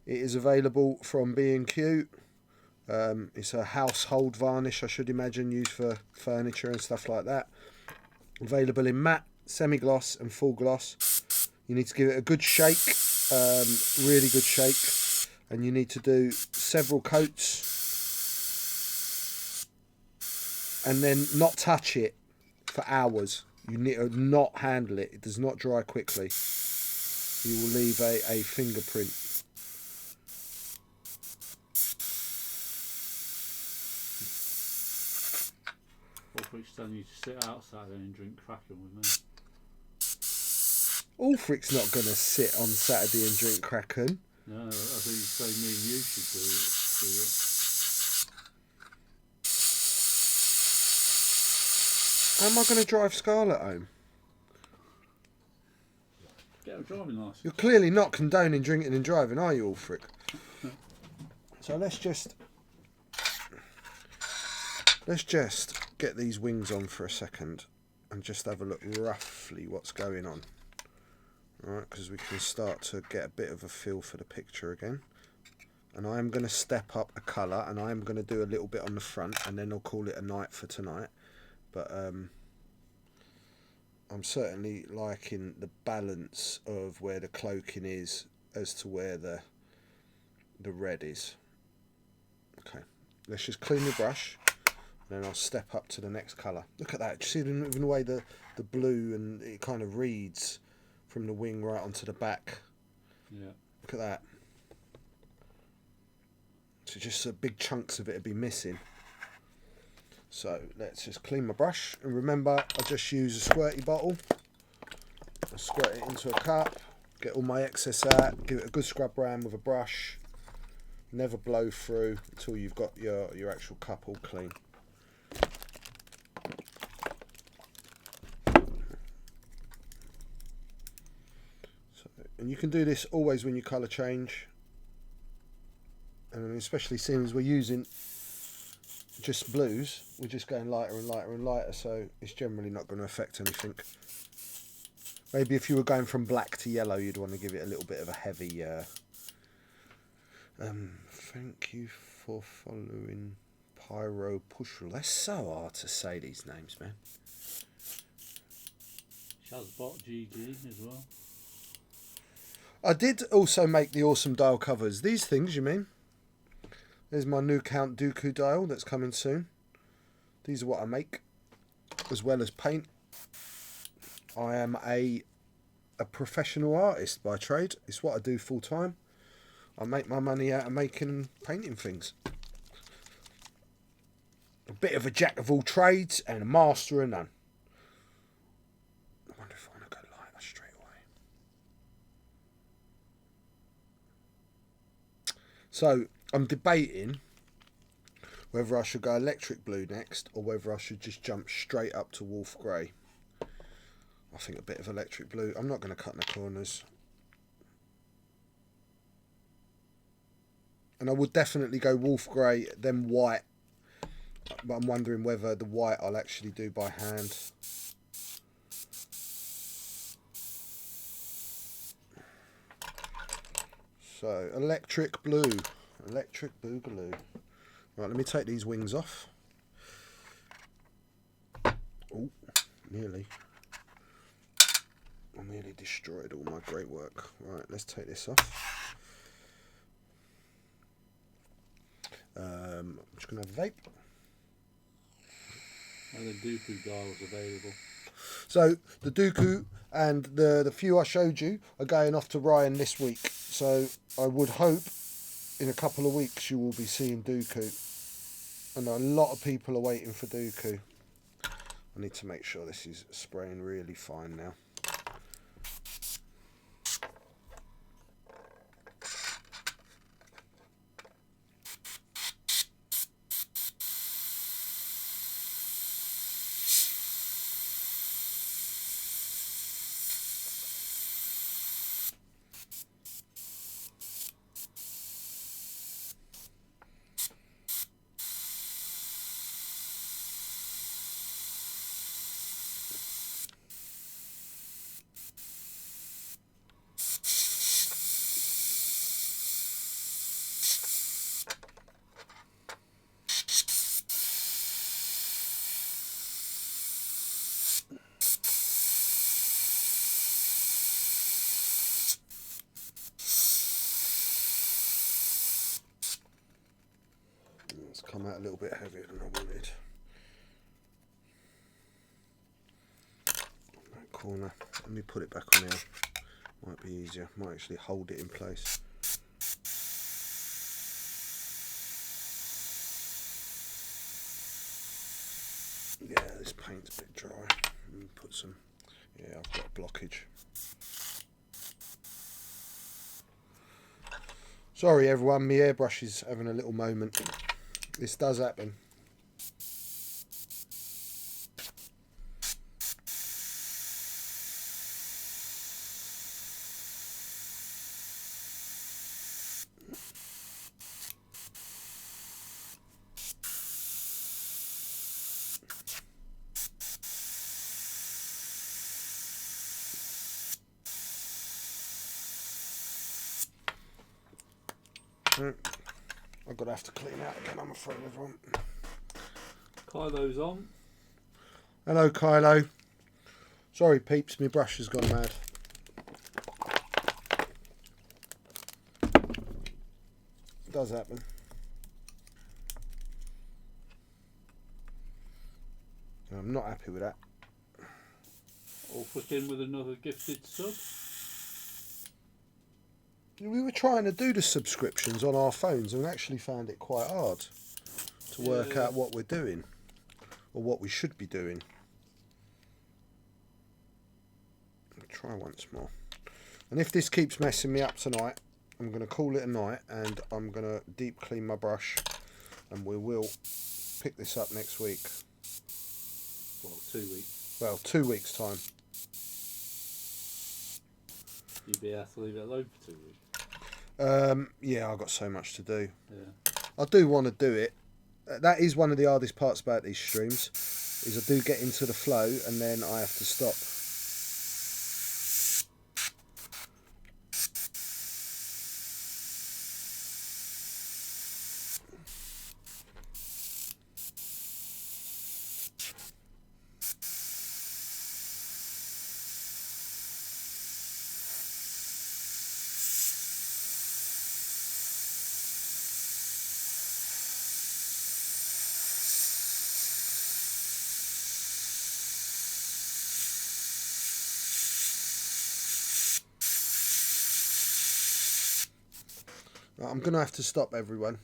It is available from B&Q. It's a household varnish, I should imagine, used for furniture and stuff like that. Available in matte, semi-gloss and full gloss. You need to give it a good shake, really good shake, and you need to do several coats and then not touch it for hours. You need to not handle it. It does not dry quickly. You will leave a fingerprint. Ulfric's telling you to sit outside and drink Kraken with me. Ulfric's not going to sit on Saturday and drink Kraken. No, I think you say me and you should do it. How am I going to drive Scarlett home? Get a driving license. You're clearly not condoning drinking and driving, are you, Ulfric? So let's just get these wings on for a second and just have a look roughly what's going on. Alright, because we can start to get a bit of a feel for the picture again. And I am going to step up a colour, and I am going to do a little bit on the front, and then I'll call it a night for tonight. But I'm certainly liking the balance of where the cloaking is as to where the red is. Okay, let's just clean the brush, and then I'll step up to the next colour. Look at that. Do you see even the way the blue, and it kind of reads from the wing right onto the back? Yeah. Look at that. So just big chunks of it would be missing. So let's just clean my brush, and remember, I just use a squirty bottle. I squirt it into a cup, get all my excess out, give it a good scrub round with a brush. Never blow through until you've got your actual cup all clean. So, and you can do this always when you colour change, and especially seeing as we're using just blues, we're just going lighter and lighter and lighter, so it's generally not going to affect anything. Maybe if you were going from black to yellow, you'd want to give it a little bit of a heavy thank you for following Pyro Pushel. That's so hard to say, these names, man. Shazbot GG as well. I did also make the awesome dial covers. These things, you mean? There's my new Count Dooku dial that's coming soon. These are what I make, as well as paint. I am a professional artist by trade. It's what I do full time. I make my money out of making painting things. A bit of a jack of all trades and a master of none. I wonder if I want to go lighter straight away. So I'm debating whether I should go electric blue next, or whether I should just jump straight up to wolf grey. I think a bit of electric blue. I'm not going to cut in the corners. And I would definitely go wolf grey, then white. But I'm wondering whether the white I'll actually do by hand. So, electric blue. Electric boogaloo. Right, let me take these wings off. Oh, nearly. I nearly destroyed all my great work. Right, let's take this off. I'm just going to have a vape. And the Dooku dial was available. So the Dooku and the few I showed you are going off to Ryan this week. So I would hope in a couple of weeks you will be seeing Dooku. And a lot of people are waiting for Dooku. I need to make sure this is spraying really fine now. It's come out a little bit heavier than I wanted. That corner. Let me put it back on here. Might be easier. Might actually hold it in place. Yeah, this paint's a bit dry. Let me put some. Yeah, I've got a blockage. Sorry everyone, my airbrush is having a little moment. This does happen. I'm going to have to clean out again, I'm afraid, everyone. Kylo's on. Hello, Kylo. Sorry, peeps, my brush has gone mad. It does happen. I'm not happy with that. Or put in with another gifted sub. We were trying to do the subscriptions on our phones and actually found it quite hard to work out what we're doing or what we should be doing. I'll try once more. And if this keeps messing me up tonight, I'm going to call it a night and I'm going to deep clean my brush and we will pick this up next week. Well, 2 weeks. Well, 2 weeks' time. You'd be able to leave it alone for 2 weeks. Yeah, I've got so much to do. Yeah. I do want to do it. That is one of the hardest parts about these streams, is I do get into the flow and then I have to stop. I'm going to have to stop, everyone,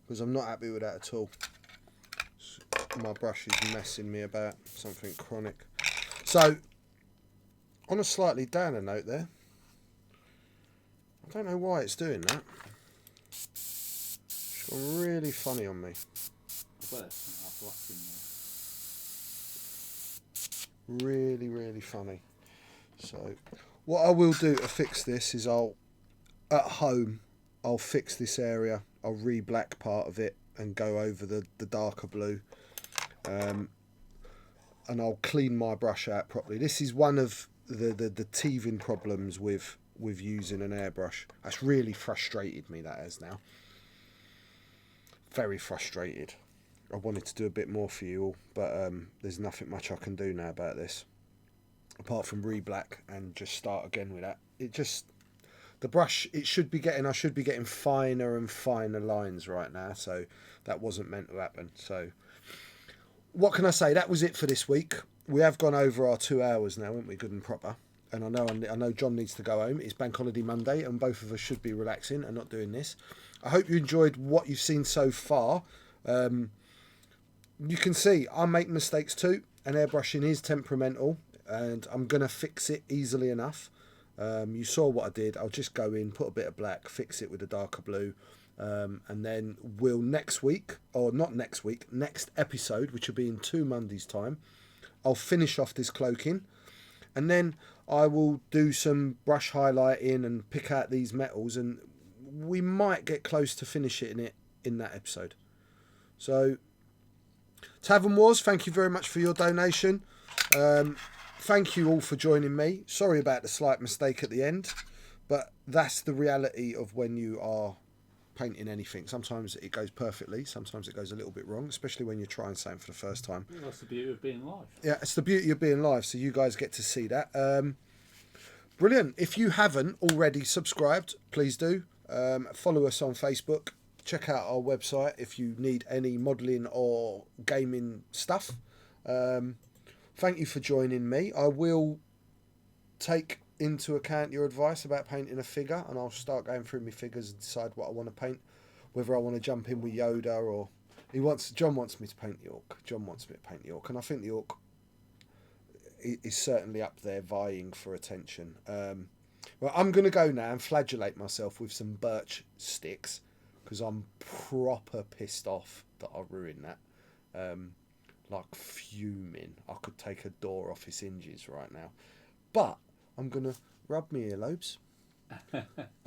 because I'm not happy with that at all. My brush is messing me about, something chronic. So, on a slightly downer note there, I don't know why it's doing that. It's gone really funny on me. I bet it's black in there. Really, really funny. So, what I will do to fix this is at home, I'll fix this area. I'll re-black part of it and go over the darker blue. And I'll clean my brush out properly. This is one of the teething problems with using an airbrush. That's really frustrated me, that has now. Very frustrated. I wanted to do a bit more for you all, but there's nothing much I can do now about this. Apart from re-black and just start again with that. The brush, I should be getting finer and finer lines right now, so that wasn't meant to happen. So, what can I say? That was it for this week. We have gone over our 2 hours now, haven't we? Good and proper. and I know John needs to go home. It's Bank Holiday Monday, and both of us should be relaxing and not doing this. I hope you enjoyed what you've seen so far. You can see I make mistakes too, and airbrushing is temperamental, and I'm going to fix it easily enough. You saw what I did. I'll just go in, put a bit of black, fix it with a darker blue, and then we'll next episode, which will be in 2 Mondays' time, I'll finish off this cloaking, and then I will do some brush highlighting and pick out these metals, and we might get close to finishing it in that episode. So, Tavern Wars, thank you very much for your donation. Thank you all for joining me. Sorry about the slight mistake at the end, but that's the reality of when you are painting anything. Sometimes it goes perfectly, sometimes it goes a little bit wrong, especially when you're trying something for the first time. Well, that's the beauty of being live. Yeah, it's the beauty of being live, so you guys get to see that. Brilliant. If you haven't already subscribed, please do. Follow us on Facebook. Check out our website if you need any modelling or gaming stuff. Thank you for joining me. I will take into account your advice about painting a figure, and I'll start going through my figures and decide what I want to paint, whether I want to jump in with Yoda or John wants me to paint the Orc. John wants me to paint the Orc, and I think the Orc is certainly up there vying for attention. Well, I'm going to go now and flagellate myself with some birch sticks, because I'm proper pissed off that I ruined that. Like fuming. I could take a door off its hinges right now. But I'm going to rub my earlobes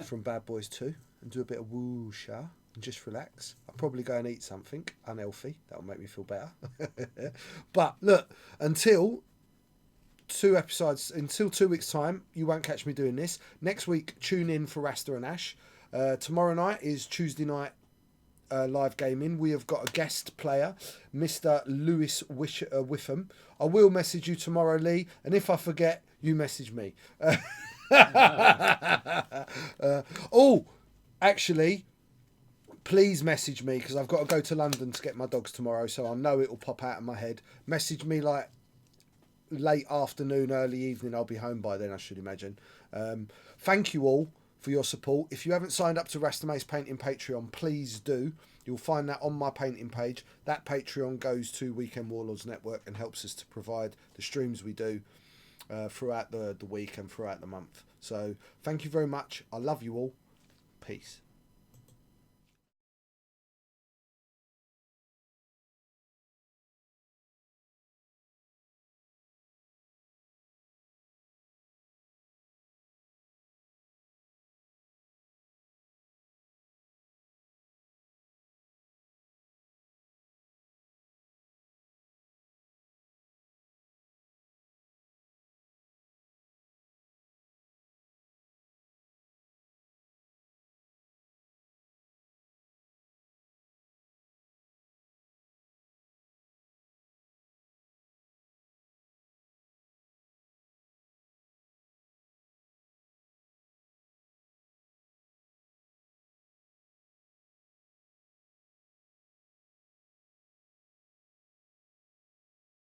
from Bad Boys 2 and do a bit of woosha and just relax. I'll probably go and eat something unhealthy. That'll make me feel better. But look, until 2 weeks' time, you won't catch me doing this. Next week, tune in for Rasta and Ash. Tomorrow night is Tuesday night live gaming. We have got a guest player, Mr. Lewis Whiffam. I will message you tomorrow, Lee, and if I forget, you message me. Actually, please message me, because I've got to go to London to get my dogs tomorrow, so I know it will pop out of my head. Message me like late afternoon, early evening. I'll be home by then, I should imagine. Thank you all for your support. If you haven't signed up to Rasta Maice Painting Patreon, please do. You'll find that on my painting page. That Patreon goes to Weekend Warlords Network and helps us to provide the streams we do throughout the week and throughout the month. So thank you very much. I love you all. Peace.